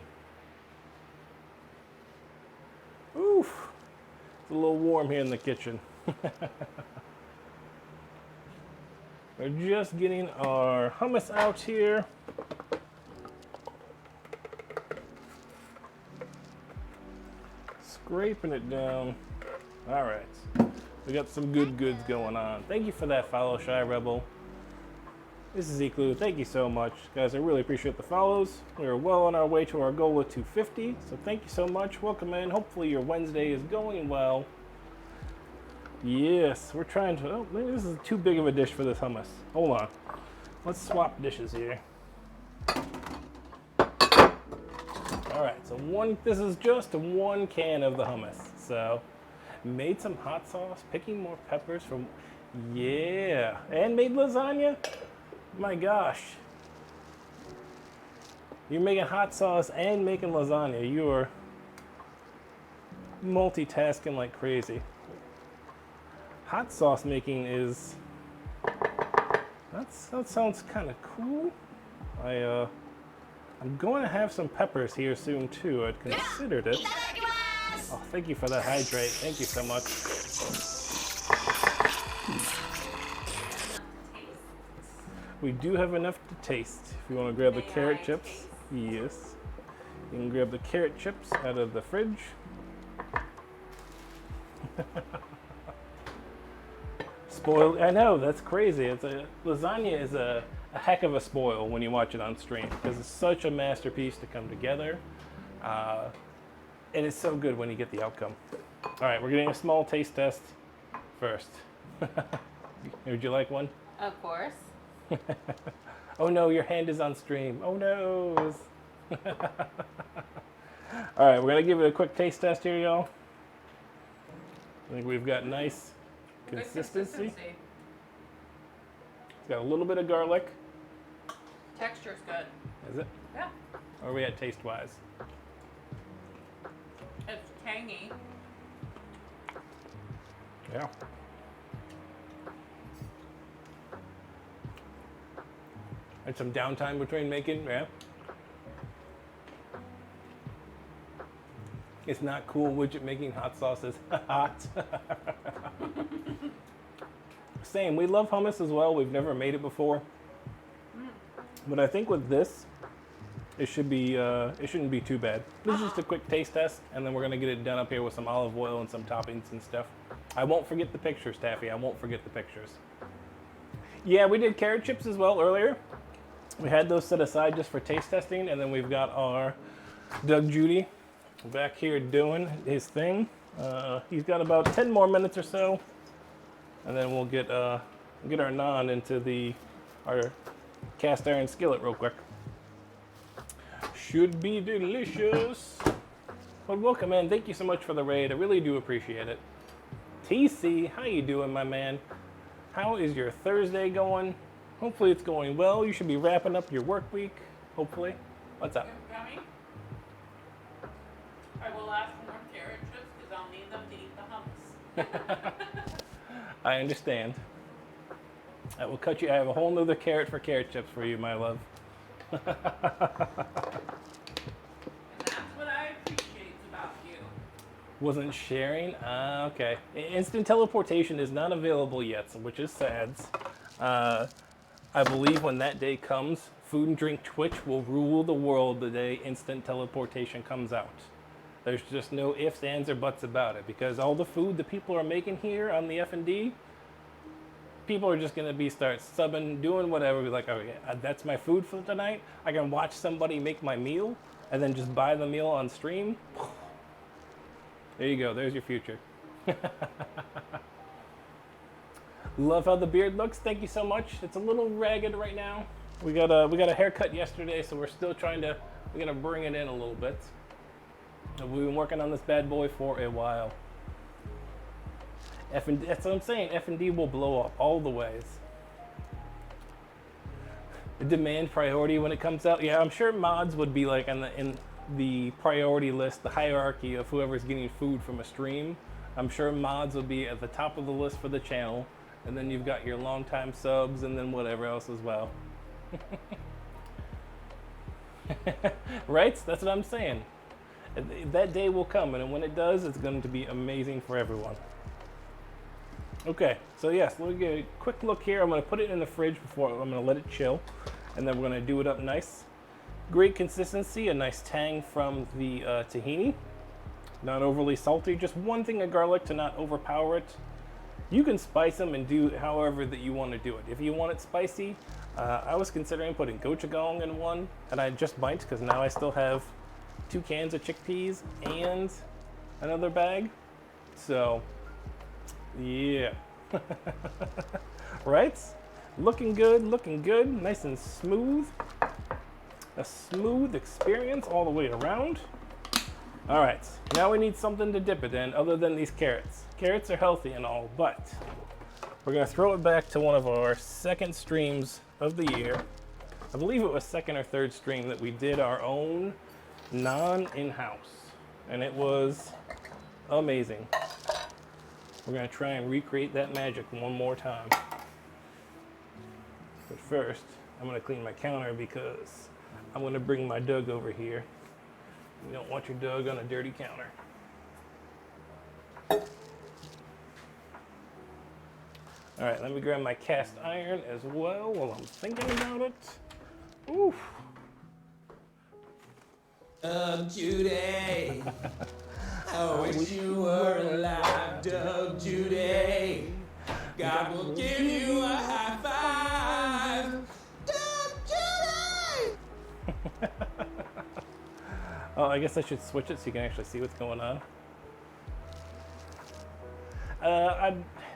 Oof. It's a little warm here in the kitchen. We're just getting our hummus out here. Scraping it down. All right. We got some good goods going on. Thank you for that follow, Shy Rebel. This is Eclu. Thank you so much. Guys, I really appreciate the follows. We're well on our way to our goal of 250. So thank you so much. Welcome in. Hopefully your Wednesday is going well. Yes, we're trying to... Oh, maybe this is too big of a dish for this hummus. Hold on. Let's swap dishes here. Alright, so this is just one can of the hummus. So, made some hot sauce, picking more peppers from... Yeah, and made lasagna? My gosh. You're making hot sauce and making lasagna. You are multitasking like crazy. Hot sauce making is... That sounds kind of cool. I'm going to have some peppers here soon too. I'd considered it. Oh, thank you for that hydrate. Thank you so much. We do have enough to taste. If you want to grab the carrot chips, yes. You can grab the carrot chips out of the fridge. Spoiled. I know, that's crazy. Lasagna is a heck of a spoil when you watch it on stream because it's such a masterpiece to come together. It is so good when you get the outcome. All right, we're getting a small taste test first. Would you like one? Of course. Oh no, your hand is on stream. Oh no. All right, we're gonna give it a quick taste test here, y'all. I think we've got nice Good consistency. It's got a little bit of garlic. Texture's good. Is it? Yeah. Or are we at taste-wise? It's tangy. Yeah. And some downtime between making, yeah. It's not cool widget making hot sauces. Hot. Same, we love hummus as well. We've never made it before. But I think with this, it shouldn't be too bad. This is just a quick taste test, and then we're gonna get it done up here with some olive oil and some toppings and stuff. I won't forget the pictures, Taffy. I won't forget the pictures. Yeah, we did carrot chips as well earlier. We had those set aside just for taste testing, and then we've got our Doug Judy back here doing his thing. He's got about 10 more minutes or so, and then we'll get our naan into our cast iron skillet real quick. Should be delicious. But welcome in. Thank you so much for the raid. I really do appreciate it. TC, how you doing, my man? How is your Thursday going? Hopefully it's going well. You should be wrapping up your work week, hopefully. What's up? Yummy. I will ask for more carrot chips because I'll need them to eat the hummus. I understand. I will cut you. I have a whole nother carrot for carrot chips for you, my love. And that's what I appreciate about you. Wasn't sharing? Okay. Instant teleportation is not available yet, which is sad. I believe when that day comes, Food and Drink Twitch will rule the world the day instant teleportation comes out. There's just no ifs, ands, or buts about it, because all the food that people are making here on the F&D, people are just going to start subbing, doing whatever. Be like, okay, that's my food for tonight. I can watch somebody make my meal and then just buy the meal on stream. There you go. There's your future. Love how the beard looks. Thank you so much. It's a little ragged right now. We got a haircut yesterday, so we're still we're gonna bring it in a little bit. We've been working on this bad boy for a while. That's what I'm saying. F&D will blow up all the ways. The demand priority when it comes out. Yeah, I'm sure mods would be like in the priority list, the hierarchy of whoever's getting food from a stream. I'm sure mods will be at the top of the list for the channel, and then you've got your longtime subs, and then whatever else as well. Right? That's what I'm saying. That day will come, and when it does, it's going to be amazing for everyone. Okay, so yes, let me get a quick look here. I'm going to put it in the fridge before I'm going to let it chill, and then we're going to do it up nice. Great consistency, a nice tang from the tahini. Not overly salty, just one thing of garlic to not overpower it. You can spice them and do however that you want to do it. If you want it spicy, I was considering putting gochujang in one, and I just might because now I still have 2 cans of chickpeas and another bag. So, yeah. Right? Looking good, nice and smooth. A smooth experience all the way around. All right, now we need something to dip it in other than these carrots. Carrots are healthy and all, but we're gonna throw it back to one of our second streams of the year. I believe it was second or third stream that we did our own naan in-house, and it was amazing. We're gonna try and recreate that magic one more time. But first, I'm gonna clean my counter because I'm gonna bring my Doug over here. You don't want your Doug on a dirty counter. All right, let me grab my cast iron as well while I'm thinking about it. Oof. Doug Judy, I wish you were alive, Doug Judy. God will give you a high five, Doug Judy. Oh, I guess I should switch it so you can actually see what's going on.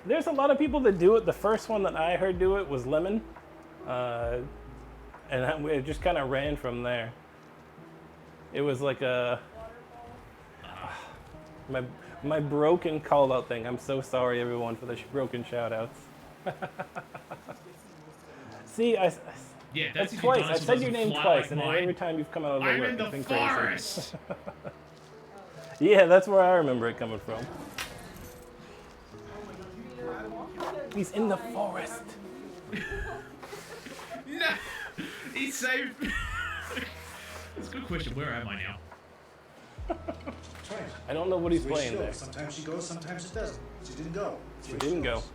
There's a lot of people that do it. The first one that I heard do it was lemon. It just kind of ran from there. It was like a... My broken call-out thing. I'm so sorry, everyone, for the broken shout-outs. See, Yeah, that's if you twice. dance I've with said us your and name fly twice, like and mine. every time you've come out of the I'm lip, in the it's been crazy. forest. Yeah, that's where I remember it coming from. He's in the forest. No, he's saved. That's a good question. Where am I now? I don't know what he's That's the way she playing there. goes. Sometimes she goes, sometimes she doesn't. She didn't go. That's She the way didn't go. goes.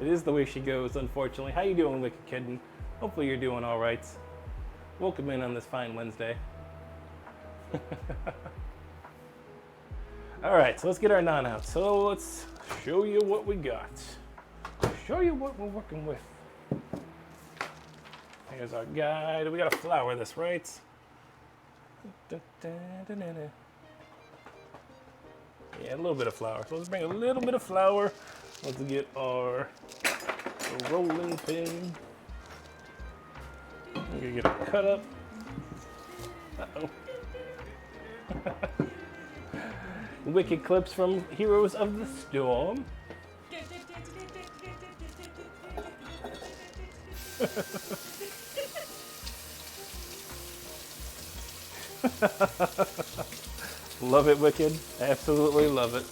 It is the way she goes, unfortunately. How you doing, Wicked Kitten? Hopefully you're doing all right. Welcome in on this fine Wednesday. All right, so let's get our non out. So let's show you what we got. Show you what we're working with. Here's our guide. We gotta flour this, right? Yeah, a little bit of flour. So let's bring a little bit of flour. Let's get our rolling pin. We're gonna get it cut up. Uh-oh. Wicked clips from Heroes of the Storm. Love it, Wicked. Absolutely love it.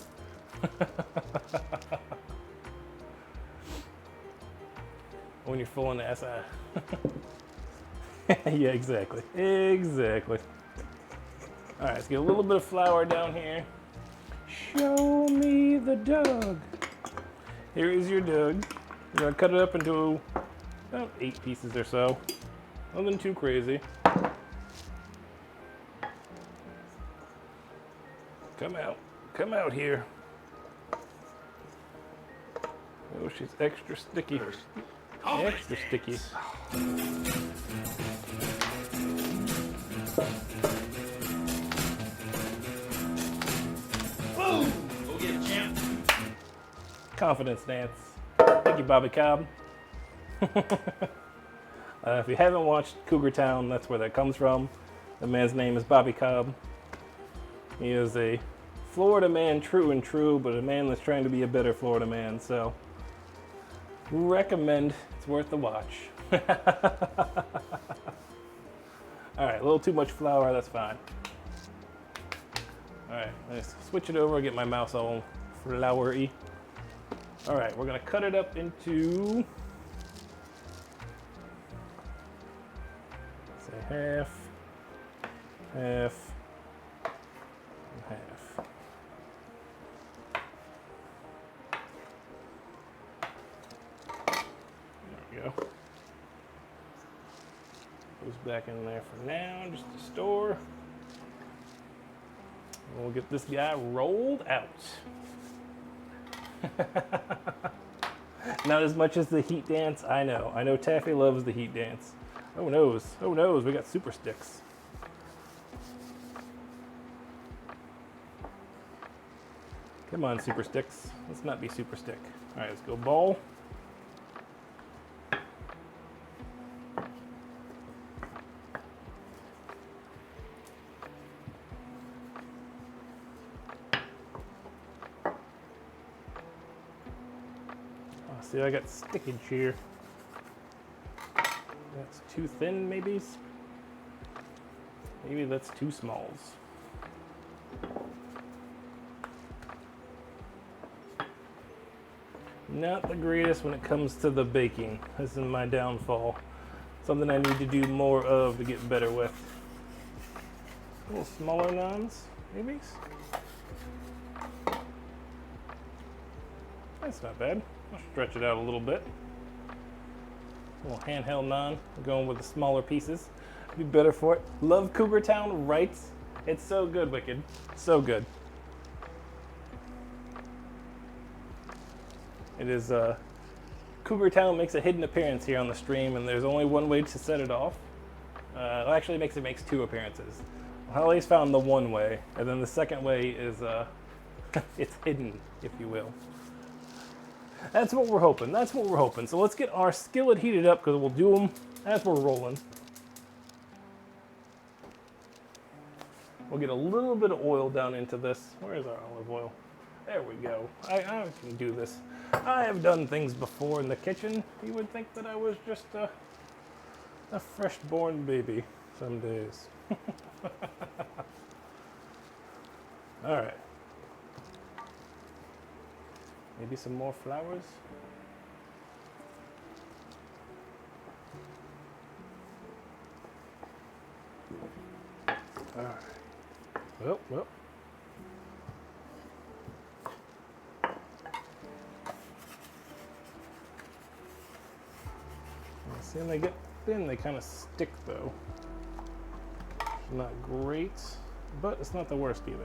When you're full in the SI. Yeah, exactly. Exactly. All right, let's get a little bit of flour down here. Show me the Doug. Here is your Doug. We're gonna cut it up into about 8 pieces or so. Nothing too crazy. Come out here. Oh, she's extra sticky. Extra sticky. Boom! Go get it, champ. Confidence dance. Thank you, Bobby Cobb. If you haven't watched Cougar Town, that's where that comes from. The man's name is Bobby Cobb. He is a Florida man, true and true, but a man that's trying to be a better Florida man. So, recommend. It's worth the watch. All right, a little too much flour. That's fine. All right, let's switch it over. Get my mouse all floury. All right, we're gonna cut it up into, say half, and half. There we go. Goes back in there for now, just to store. And we'll get this guy rolled out. Not as much as the heat dance, I know. I know Taffy loves the heat dance. Oh noes, we got super sticks. Come on, super sticks. Let's not be super stick. All right, let's go ball. See, I got stickage here. That's too thin, maybe? Maybe that's too smalls. Not the greatest when it comes to the baking. This is my downfall. Something I need to do more of to get better with. A little smaller nons, maybe? That's not bad. I'll stretch it out a little bit. A little handheld naan, going with the smaller pieces. Be better for it. Love Cougar Town, right? It's so good, Wicked. So good. It is, Cougar Town makes a hidden appearance here on the stream, and there's only one way to set it off. Actually, it makes 2 appearances. Holly's found the one way, and then the second way is it's hidden, if you will. That's what we're hoping. That's what we're hoping. So let's get our skillet heated up because we'll do them as we're rolling. We'll get a little bit of oil down into this. Where's our olive oil? There we go. I can do this. I have done things before in the kitchen. You would think that I was just a fresh-born baby some days. All right. Maybe some more flowers. All right. Well. See, when they get thin, they kind of stick though. Not great, but it's not the worst either.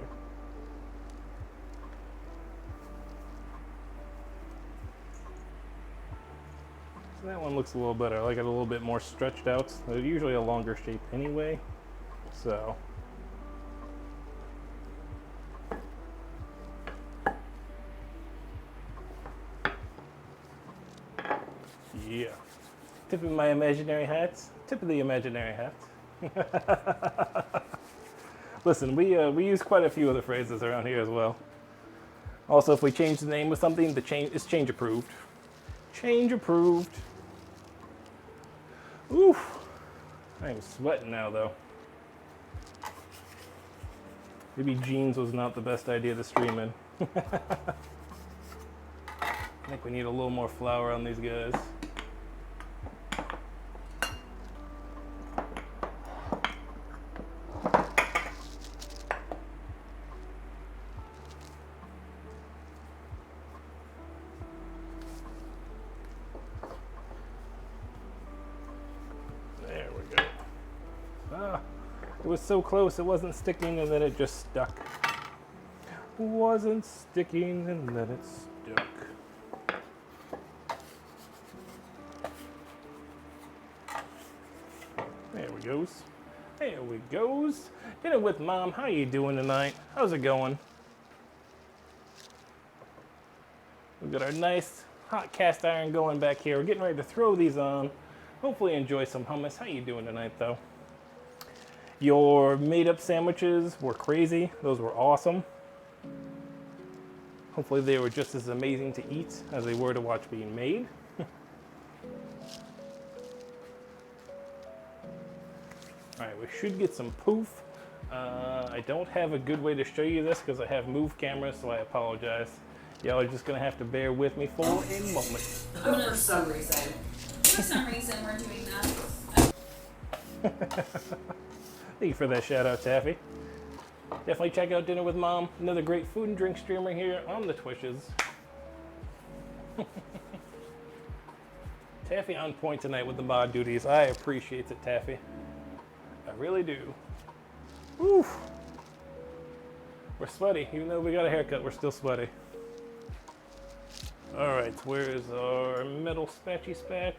So that one looks a little better. I like it a little bit more stretched out. They're usually a longer shape anyway, so. Yeah. Tip of my imaginary hat. Tip of the imaginary hat. Listen, we use quite a few other phrases around here as well. Also, if we change the name of something, it's change approved. Change approved. Oof. I am sweating now, though. Maybe jeans was not the best idea to stream in. I think we need a little more flour on these guys. It was so close, it wasn't sticking, and then it just stuck. Wasn't sticking, and then it stuck. There we goes. There we goes. Dinner with Mom. How you doing tonight? How's it going? We've got our nice hot cast iron going back here. We're getting ready to throw these on. Hopefully enjoy some hummus. How you doing tonight, though? Your made-up sandwiches were crazy. Those were awesome. Hopefully they were just as amazing to eat as they were to watch being made. All right, we should get some poof. I don't have a good way to show you this because I have move cameras, so I apologize. Y'all are just gonna have to bear with me for a moment. For some reason we're doing that. Thank you for that shout out, Taffy. Definitely check out Dinner with Mom. Another great food and drink streamer here on the Twitches. Taffy on point tonight with the mod duties. I appreciate it, Taffy. I really do. Oof. We're sweaty. Even though we got a haircut, we're still sweaty. All right, where's our metal spatchy spatch?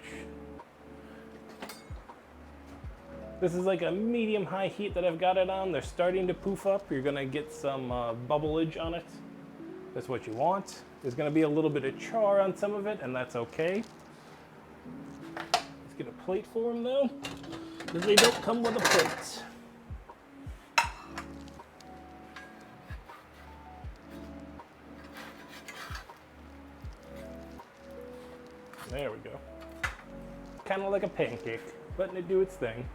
This is like a medium-high heat that I've got it on. They're starting to poof up. You're gonna get some bubbleage on it. That's what you want. There's gonna be a little bit of char on some of it, and that's okay. Let's get a plate for them, though, because they don't come with a plate. There we go. Kind of like a pancake, letting it do its thing.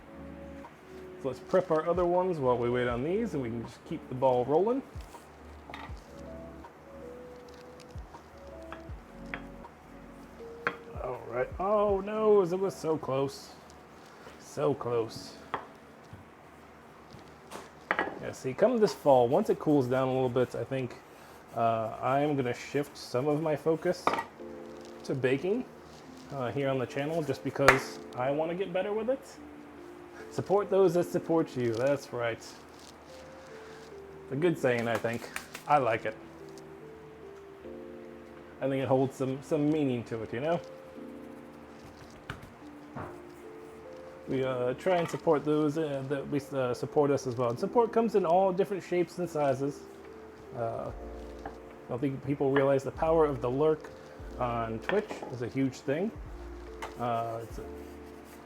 So let's prep our other ones while we wait on these, and we can just keep the ball rolling. All right. Oh no, it was so close. So close. Yeah, see, come this fall, once it cools down a little bit, I think I am gonna shift some of my focus to baking here on the channel, just because I want to get better with it. Support those that support you. That's right. A good saying, I think. I like it. I think it holds some meaning to it, you know? We try and support those that we support us as well. And support comes in all different shapes and sizes. I don't think people realize the power of the lurk on Twitch is a huge thing. I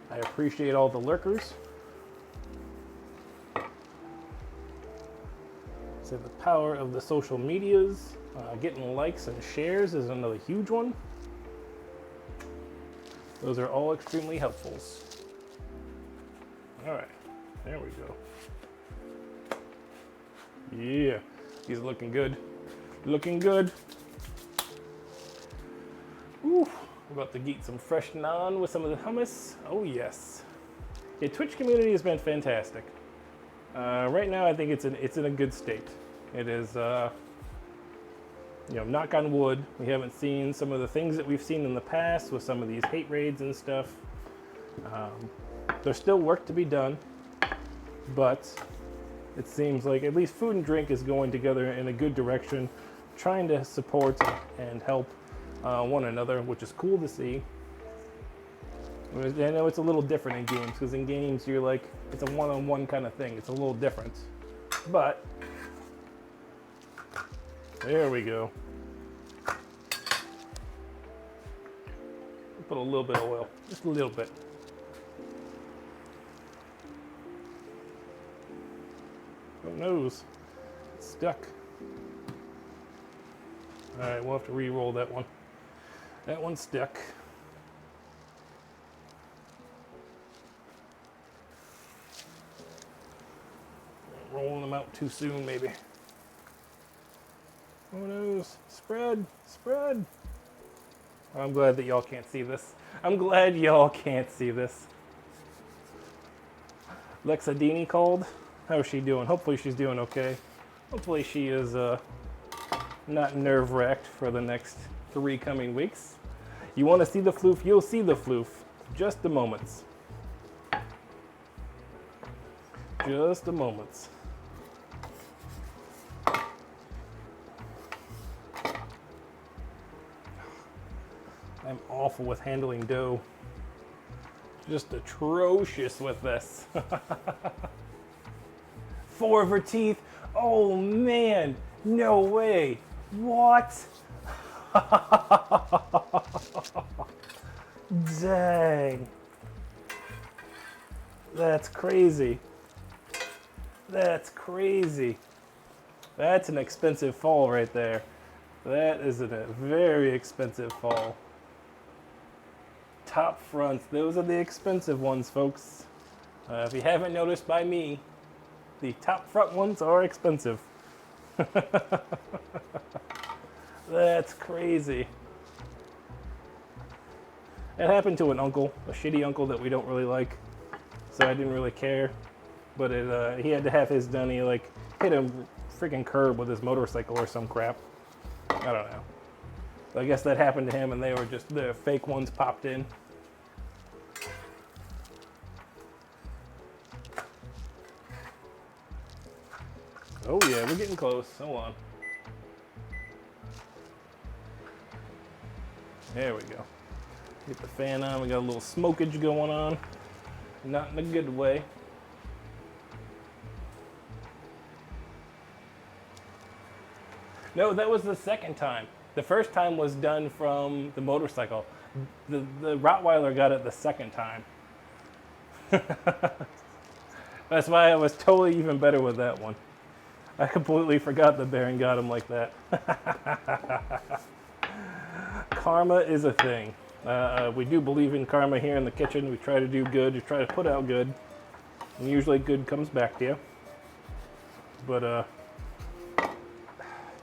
appreciate all the lurkers. So the power of the social medias, getting likes and shares is another huge one. Those are all extremely helpful. All right, there we go. Yeah, he's looking good. Looking good. Ooh, we're about to get some fresh naan with some of the hummus. Oh yes. Yeah, Twitch community has been fantastic. Right now, I think it's in a good state. It is, knock on wood. We haven't seen some of the things that we've seen in the past with some of these hate raids and stuff. There's still work to be done, but it seems like at least food and drink is going together in a good direction, trying to support and help one another, which is cool to see. I know it's a little different in games, because in games you're like, it's a one-on-one kind of thing. It's a little different, but there we go. Put a little bit of oil, just a little bit. Oh noes, it's stuck. All right, we'll have to re-roll that one. That one's stuck. Rolling them out too soon, maybe. Oh noes, spread, spread. I'm glad that y'all can't see this. I'm glad y'all can't see this. Lexadini called. How's she doing? Hopefully she's doing okay. Hopefully she is not nerve-wracked for the next 3 coming weeks. You want to see the floof? You'll see the floof. Just a moment. Just a moment. I'm awful with handling dough. Just atrocious with this. 4 of her teeth. Oh man, no way. What? Dang. That's crazy. That's crazy. That's an expensive fall right there. That is a very expensive fall. Top fronts, those are the expensive ones, folks. If you haven't noticed by me, the top front ones are expensive. That's crazy. It happened to an uncle, a shitty uncle that we don't really like, so I didn't really care. But he had to have his done. He like hit a freaking curb with his motorcycle or some crap. I don't know. I guess that happened to him, and they were just the fake ones popped in. Oh yeah, we're getting close. Hold on. There we go. Get the fan on. We got a little smokage going on. Not in a good way. No, that was the second time. The first time was done from the motorcycle. The Rottweiler got it the second time. That's why I was totally even better with that one. I completely forgot the Baron got him like that. Karma is a thing. We do believe in karma here in the kitchen. We try to do good. We try to put out good. And usually good comes back to you. But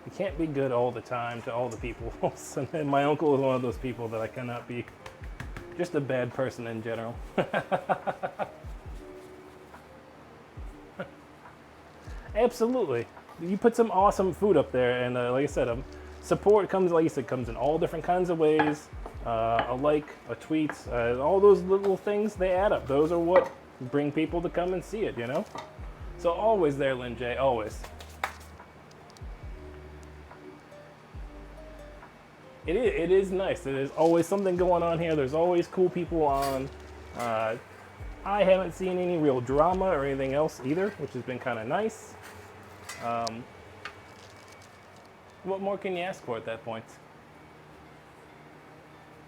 you can't be good all the time to all the people. And my uncle is one of those people that I cannot be. Just a bad person in general. Absolutely. You put some awesome food up there, and like I said, support comes, like you said, comes in all different kinds of ways. A like, a tweet, all those little things, they add up. Those are what bring people to come and see it, you know? So always there, Lynn J, always. It is nice. There's always something going on here. There's always cool people on. I haven't seen any real drama or anything else either, which has been kind of nice. What more can you ask for at that point?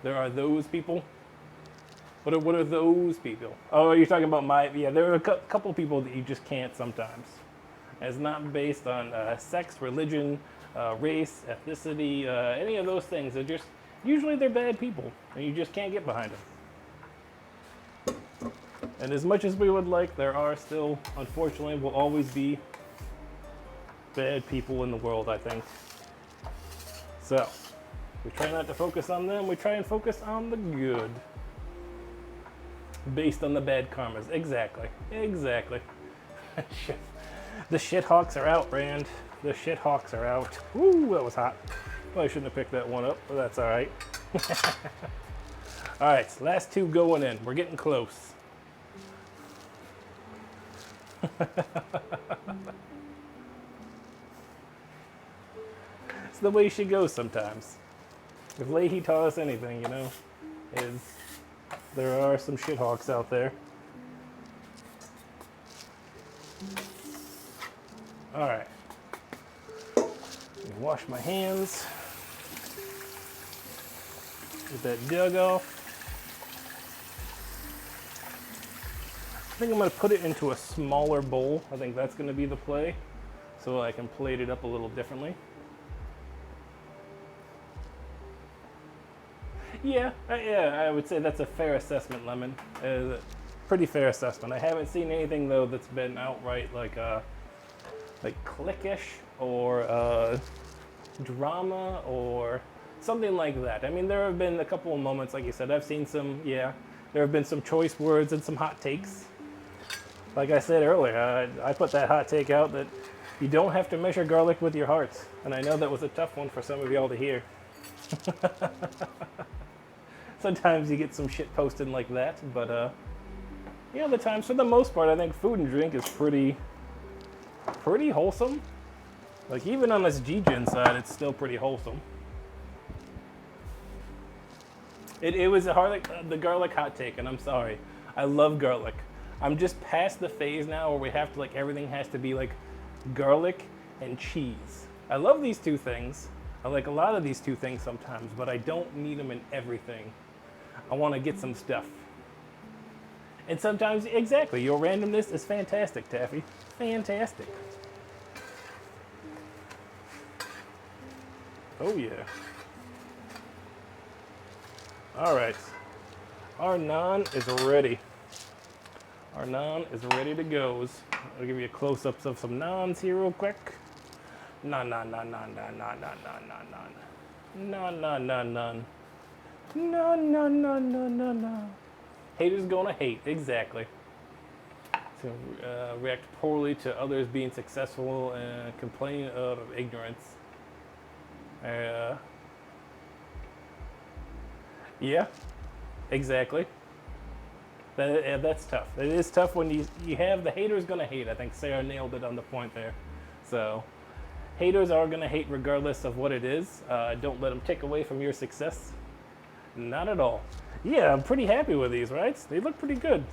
There are those people. What are those people? Oh, you're talking about yeah, there are a couple people that you just can't sometimes. And it's not based on sex, religion, race, ethnicity, any of those things. Usually they're bad people, and you just can't get behind them. And as much as we would like, there are still, unfortunately, will always be bad people in the world, I think. So, we try not to focus on them, we try and focus on the good. Based on the bad karmas. Exactly. Exactly. The shithawks are out, Rand. The shithawks are out. Woo, that was hot. Well, I shouldn't have picked that one up, but that's alright. Alright, last two going in. We're getting close. It's the way she goes sometimes. If Leahy taught us anything, you know, is there are some shithawks out there. Alright. Wash my hands. Get that jug off. I think I'm going to put it into a smaller bowl. I think that's going to be the play. So I can plate it up a little differently. Yeah, I would say that's a fair assessment, Lemon. Pretty fair assessment. I haven't seen anything though that's been outright like cliquish or drama or something like that. I mean, there have been a couple of moments, like you said. I've seen some. Yeah, there have been some choice words and some hot takes. Like I said earlier, I put that hot take out that you don't have to measure garlic with your heart, and I know that was a tough one for some of y'all to hear. Sometimes you get some shit posted like that, but the times, for the most part, I think food and drink is pretty wholesome. Like, even on this G-Gen side, it's still pretty wholesome. It was the garlic hot take, and I'm sorry. I love garlic. I'm just past the phase now where we have to, everything has to be, garlic and cheese. I love these two things. I like a lot of these two things sometimes, but I don't need them in everything. I want to get some stuff. And sometimes, exactly, your randomness is fantastic, Taffy. Fantastic. Oh, yeah. All right. Our naan is ready. Our naan is ready to go. I'll give you a close-up of some naans here real quick. Naan. No. Haters gonna hate, exactly. So react poorly to others being successful and complain of ignorance. Yeah, exactly. That's tough. It is tough when you have the haters gonna hate. I think Sarah nailed it on the point there. So, haters are gonna hate regardless of what it is. Don't let them take away from your success. Not at all. Yeah, I'm pretty happy with these, right? They look pretty good.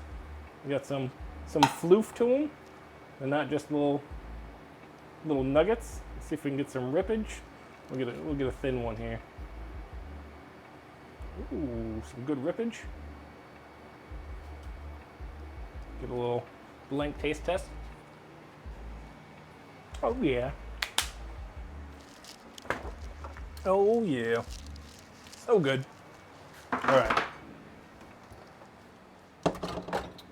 We got some floof to them. They're not just little nuggets. Let's see if we can get some rippage. We'll get a thin one here. Ooh, some good rippage. Get a little blank taste test. Oh yeah. Oh yeah. So good. All right.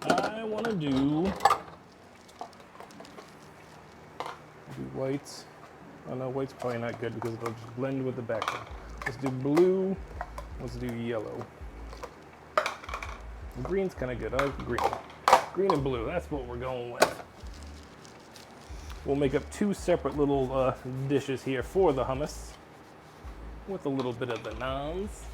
I want to do whites. Oh no, white's probably not good because it'll just blend with the background. Let's do blue. Let's do yellow. Green's kind of good. I like green. Green and blue. That's what we're going with. We'll make up two separate little dishes here for the hummus with a little bit of the naans.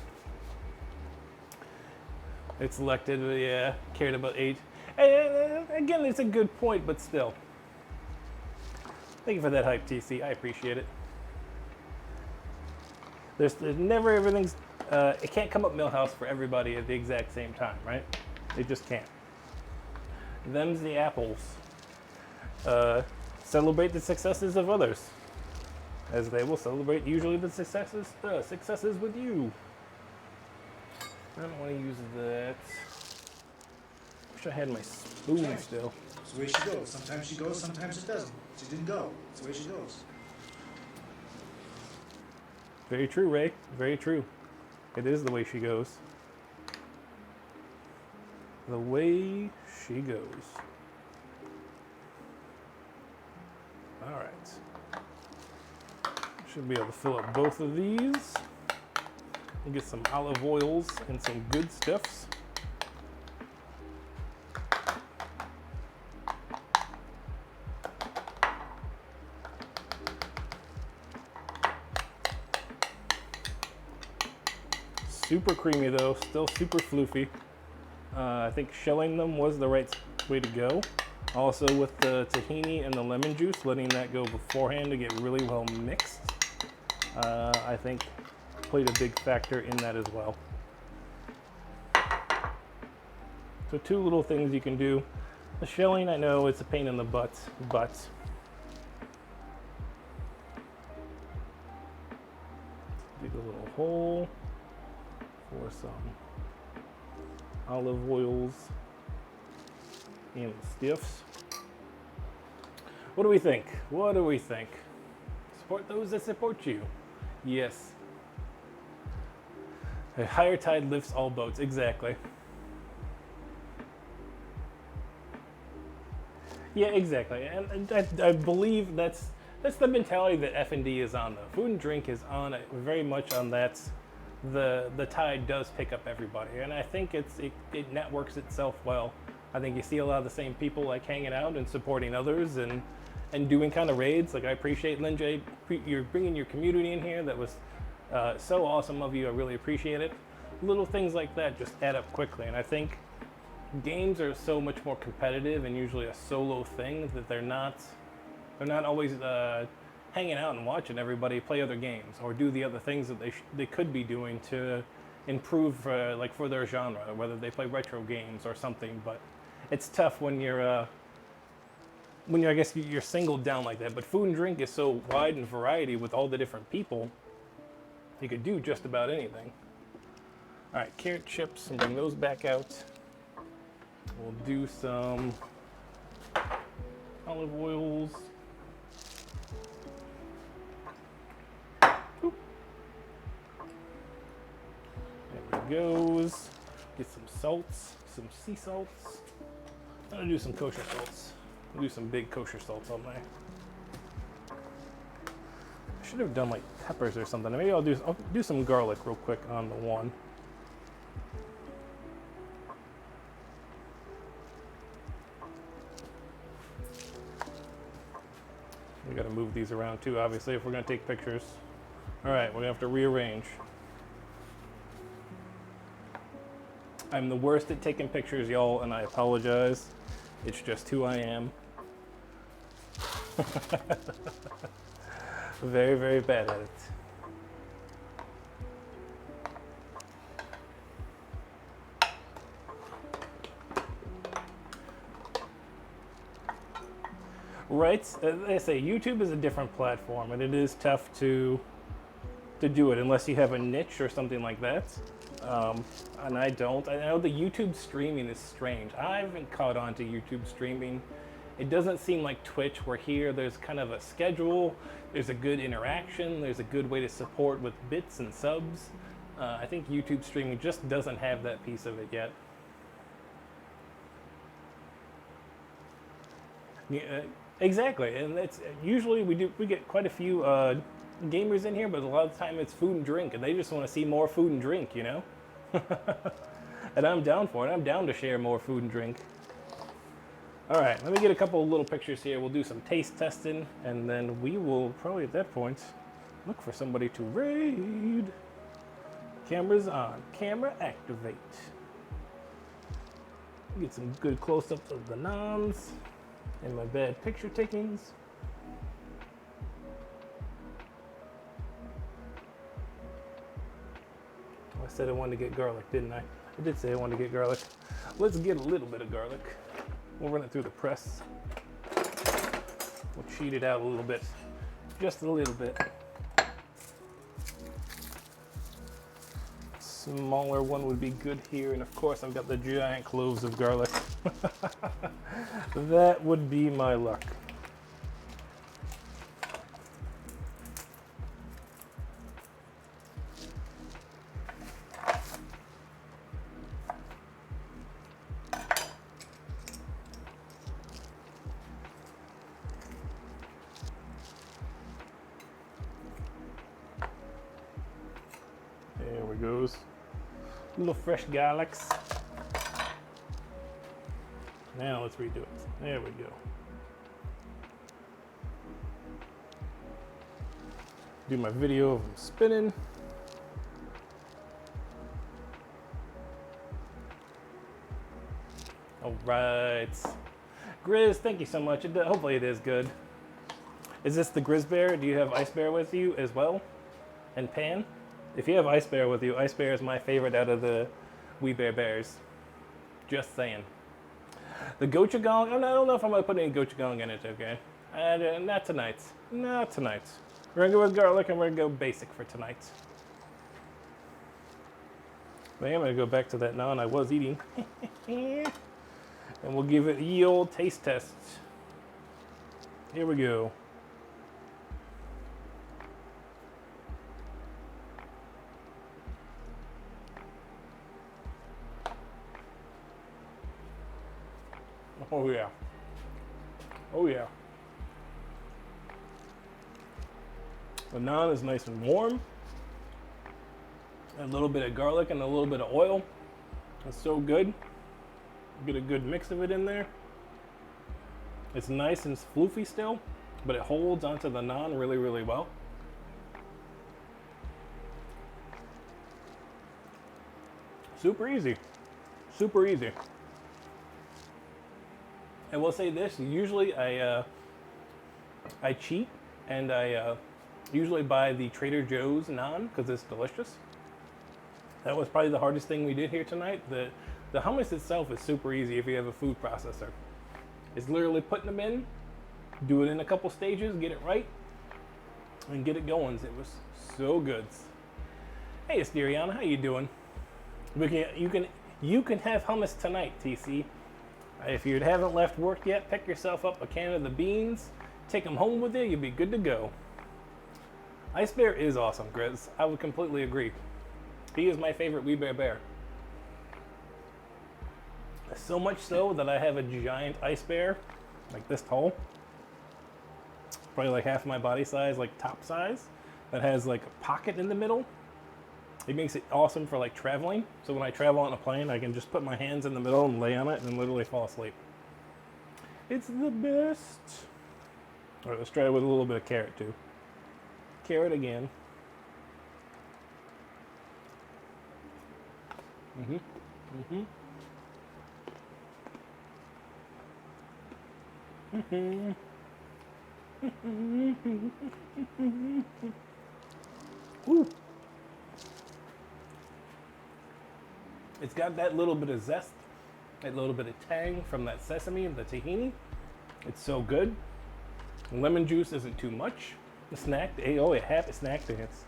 It's selected, yeah, cared about 8. Again, it's a good point, but still. Thank you for that hype, TC. I appreciate it. There's never everything's, it can't come up Millhouse for everybody at the exact same time, right? It just can't. Them's the apples. Celebrate the successes of others, as they will celebrate usually the successes with you. I don't want to use that. Wish I had my spoon still. It's the way she goes. Sometimes she goes, sometimes it doesn't. She didn't go. It's the way she goes. Very true, Ray. Very true. It is the way she goes. The way she goes. All right. Should be able to fill up both of these. And get some olive oils and some good stuffs. Super creamy though, still super floofy. I think shelling them was the right way to go. Also with the tahini and the lemon juice, letting that go beforehand to get really well mixed, I think played a big factor in that as well. So 2 little things you can do. The shelling, I know it's a pain in the butt, but dig a little hole for some olive oils and stiffs. What do we think? What do we think? Support those that support you. Yes. A higher tide lifts all boats. Exactly. Yeah, exactly. And I believe that's the mentality that F&D is on, though. Food and drink is on it, very much on that. The tide does pick up everybody, and I think it networks itself well. I think you see a lot of the same people like hanging out and supporting others and doing kind of raids. Like I appreciate Lynn J, you're bringing your community in here. That was so awesome of you. I really appreciate it. Little things like that just add up quickly, and I think games are so much more competitive and usually a solo thing that they're not always hanging out and watching everybody play other games or do the other things that they could be doing to improve like for their genre, whether they play retro games or something. But it's tough when you're I guess you're singled down like that. But food and drink is so wide in variety with all the different people, you could do just about anything. All right, carrot chips, and bring those back out. We'll do some olive oils. There it goes. Get some salts, some sea salts. I'm gonna do some kosher salts. I'll do some big kosher salts on there. I should have done like peppers or something. Maybe I'll do some garlic real quick on the one. We gotta move these around too, obviously, if we're gonna take pictures. All right, we're gonna have to rearrange. I'm the worst at taking pictures, y'all, and I apologize. It's just who I am. Very, very bad at it. Right, as I say, YouTube is a different platform, and it is tough to do it unless you have a niche or something like that. And I don't. I know the YouTube streaming is strange. I haven't caught on to YouTube streaming. It doesn't seem like Twitch, where here there's kind of a schedule, there's a good interaction, there's a good way to support with bits and subs. I think YouTube streaming just doesn't have that piece of it yet. Yeah, exactly, and it's usually we get quite a few gamers in here, but a lot of the time it's food and drink, and they just want to see more food and drink, you know. And I'm down for it. I'm down to share more food and drink. All right, let me get a couple of little pictures here. We'll do some taste testing, and then we will probably at that point look for somebody to raid. Cameras on. Camera activate. Get some good close-ups of the noms and my bad picture takings. I said I wanted to get garlic, didn't I? I did say I wanted to get garlic. Let's get a little bit of garlic. We'll run it through the press. We'll cheat it out a little bit. Just a little bit. Smaller one would be good here, and of course I've got the giant cloves of garlic. That would be my luck. There we goes. Little fresh garlics. Now let's redo it. There we go. Do my video of them spinning. All right. Grizz, thank you so much. Hopefully it is good. Is this the Grizz Bear? Do you have Ice Bear with you as well? And Pan? If you have Ice Bear with you, Ice Bear is my favorite out of the Wee Bear Bears. Just saying. The gochujang, I don't know if I'm going to put any gochujang in it, okay? Not tonight. Not tonight. We're going to go with garlic and we're going to go basic for tonight. But I'm going to go back to that naan I was eating. And we'll give it ye old taste test. Here we go. Oh yeah. Oh yeah. The naan is nice and warm. A little bit of garlic and a little bit of oil. It's so good. Get a good mix of it in there. It's nice and floofy still, but it holds onto the naan really, really well. Super easy. Super easy. I will say this, usually I cheat and I usually buy the Trader Joe's naan because it's delicious. That was probably the hardest thing we did here tonight. The hummus itself is super easy if you have a food processor. It's literally putting them in, do it in a couple stages, get it right, and get it going. It was so good. Hey Asteriana, how you doing? You can have hummus tonight, TC. If you haven't left work yet, pick yourself up a can of the beans, take them home with you, you'll be good to go. Ice Bear is awesome, Grizz. I would completely agree. He is my favorite Wee Bear Bear. So much so that I have a giant Ice Bear, like this tall. Probably like half my body size, like top size, that has like a pocket in the middle. It makes it awesome for like traveling. So when I travel on a plane, I can just put my hands in the middle and lay on it and literally fall asleep. It's the best. All right, let's try it with a little bit of carrot too. Carrot again. Woo. It's got that little bit of zest, that little bit of tang from that sesame and the tahini. It's so good. Lemon juice isn't too much. The snack, oh, a happy snack dance.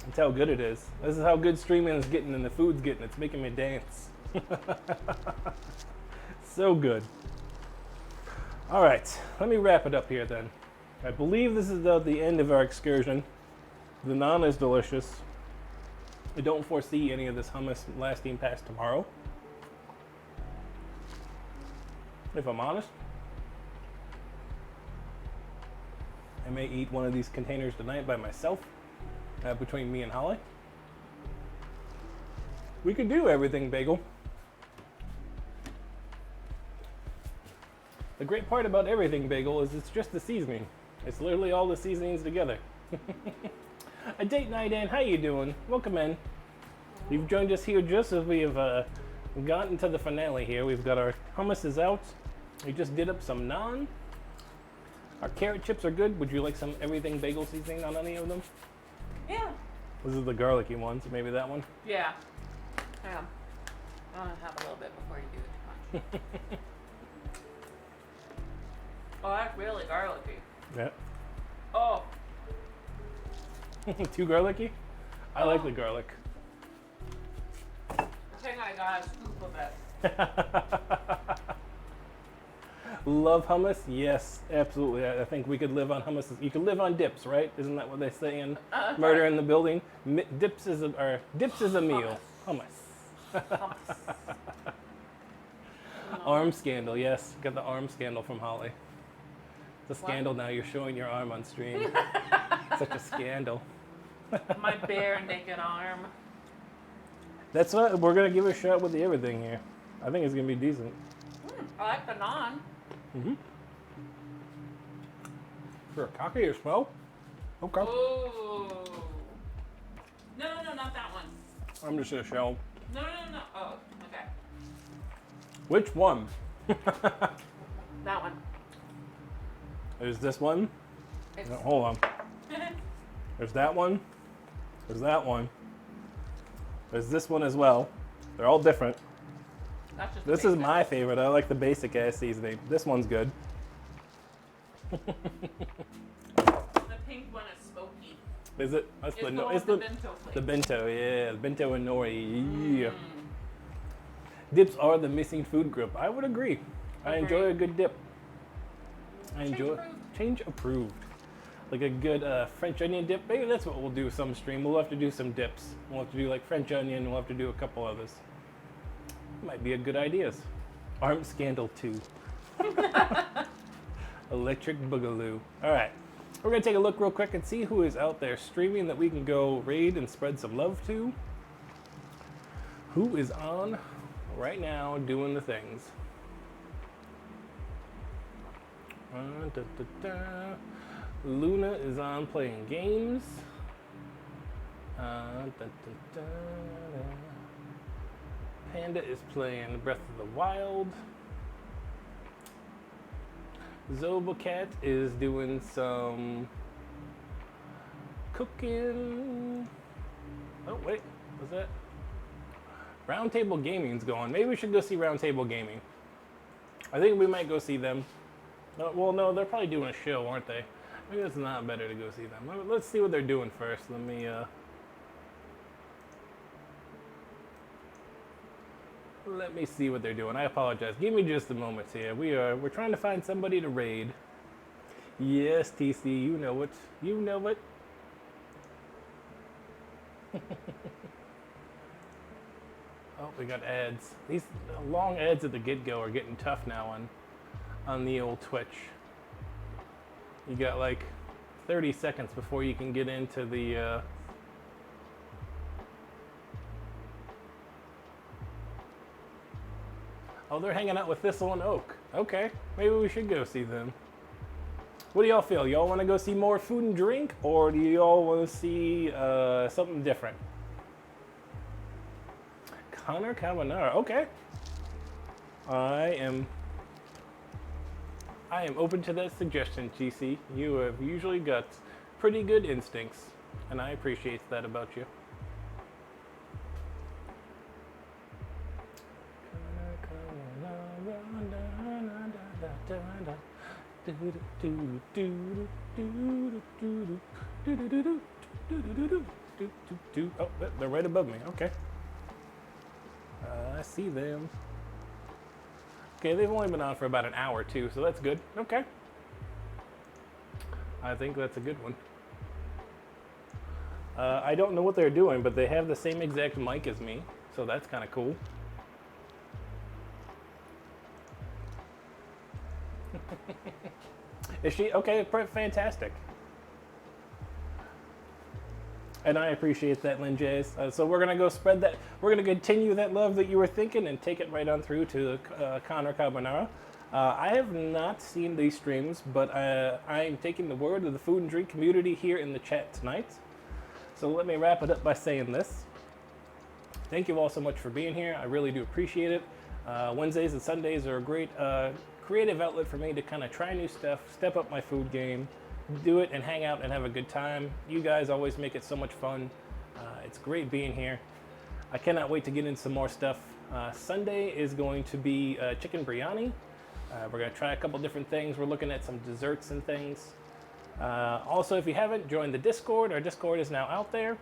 That's how good it is. This is how good streaming is getting and the food's getting. It's making me dance. So good. All right, let me wrap it up here then. I believe this is the end of our excursion. The naan is delicious. I don't foresee any of this hummus lasting past tomorrow. If I'm honest, I may eat one of these containers tonight by myself, between me and Holly. We could do everything bagel. The great part about everything bagel is it's just the seasoning. It's literally all the seasonings together. A date night in, how you doing? Welcome in. You've joined us here just as we have gotten to the finale here. We've got our hummus is out. We just did up some naan. Our carrot chips are good. Would you like some everything bagel seasoning on any of them? Yeah. This is the garlicky one, so maybe that one. Yeah. Yeah. I want to have a little bit before you do it too much. Oh, that's really garlicky. Yeah. Oh, Too garlicky? I like the garlic. I think I got a scoop of it. Love hummus? Yes, absolutely. I think we could live on hummus. You could live on dips, right? Isn't that what they say in Murder in the Building? Dips is a meal. Hummus. Arm scandal, yes. Got the arm scandal from Holly. It's a scandal now. You're showing your arm on stream. Such a scandal. My bare naked arm. That's what we're gonna give it a shot with the everything here. I think it's gonna be decent. I like the naan. Mm-hmm. For a cocky as well? Okay. Ooh. No, not that one. I'm just gonna show. No. Oh, okay. Which one? That one. There's this one. It's... No, hold on. There's that one. There's that one. There's this one as well. They're all different. That's just This is my favorite. I like the basic ass seasoning. This one's good. The pink one is smoky. Is it? That's It's it's the bento flakes. the bento, yeah, the bento and nori. Yeah. Dips are the missing food group. I would agree. I enjoy a good dip. Change approved. Like a good French onion dip. Maybe that's what we'll do some stream. We'll have to do some dips. We'll have to do like French onion. We'll have to do a couple others. Might be a good ideas. Arm scandal 2. Electric Boogaloo. All right. We're going to take a look real quick and see who is out there streaming that we can go raid and spread some love to. Who is on right now doing the things? Luna is on playing games. Panda is playing Breath of the Wild. Zobacat is doing some cooking. Oh wait, was that? Roundtable Gaming's going. Maybe we should go see Roundtable Gaming. I think we might go see them. No, well, no, they're probably doing a show, aren't they? Maybe it's not better to go see them. Let's see what they're doing first. Let me see what they're doing. I apologize. Give me just a moment here. We're trying to find somebody to raid. Yes, TC, you know it. You know it. Oh, we got ads. These long ads at the get-go are getting tough now on the old Twitch. You got like 30 seconds before you can get into the Oh, they're hanging out with Thistle and Oak. Okay, maybe we should go see them. What do y'all feel? Y'all want to go see more food and drink, or do y'all want to see something different? Connor Carbonara. Okay. I am open to that suggestion, GC. You have usually got pretty good instincts, and I appreciate that about you. Oh, they're right above me. Okay. I see them. Okay, they've only been on for about an hour too, so that's good. Okay. I think that's a good one. I don't know what they're doing, but they have the same exact mic as me, so that's kind of cool. Is she? Okay, fantastic. And I appreciate that, Lynn Jays. So we're going to go spread that. We're going to continue that love that you were thinking and take it right on through to Connor Carbonara. I have not seen these streams, but I am taking the word of the food and drink community here in the chat tonight. So let me wrap it up by saying this. Thank you all so much for being here. I really do appreciate it. Wednesdays and Sundays are a great creative outlet for me to kind of try new stuff, step up my food game, do it and hang out and have a good time. You guys always make it so much fun. It's great being here. I cannot wait to get into some more stuff. Sunday is going to be chicken biryani. We're going to try a couple different things. We're looking at some desserts and things. Also, if you haven't joined the Discord, our Discord is now out there.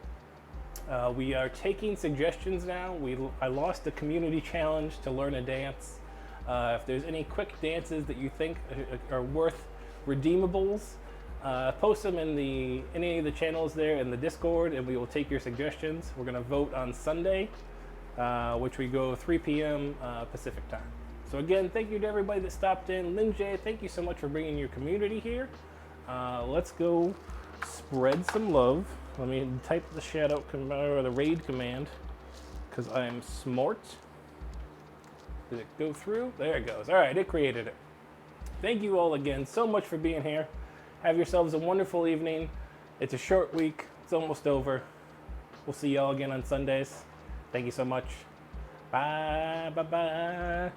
We are taking suggestions now. I lost the community challenge to learn a dance. If there's any quick dances that you think are worth redeemables, post them in any of the channels there in the Discord, and we will take your suggestions. We're going to vote on Sunday, which we go 3 p.m. Pacific time. So again, thank you to everybody that stopped in. Lin J, thank you so much for bringing your community here. Let's go spread some love. Let me type the shadow command or the raid command, because I am smart. Did it go through? There it goes. All right, it created it. Thank you all again so much for being here. Have yourselves a wonderful evening. It's a short week. It's almost over. We'll see y'all again on Sundays. Thank you so much. Bye, bye, bye.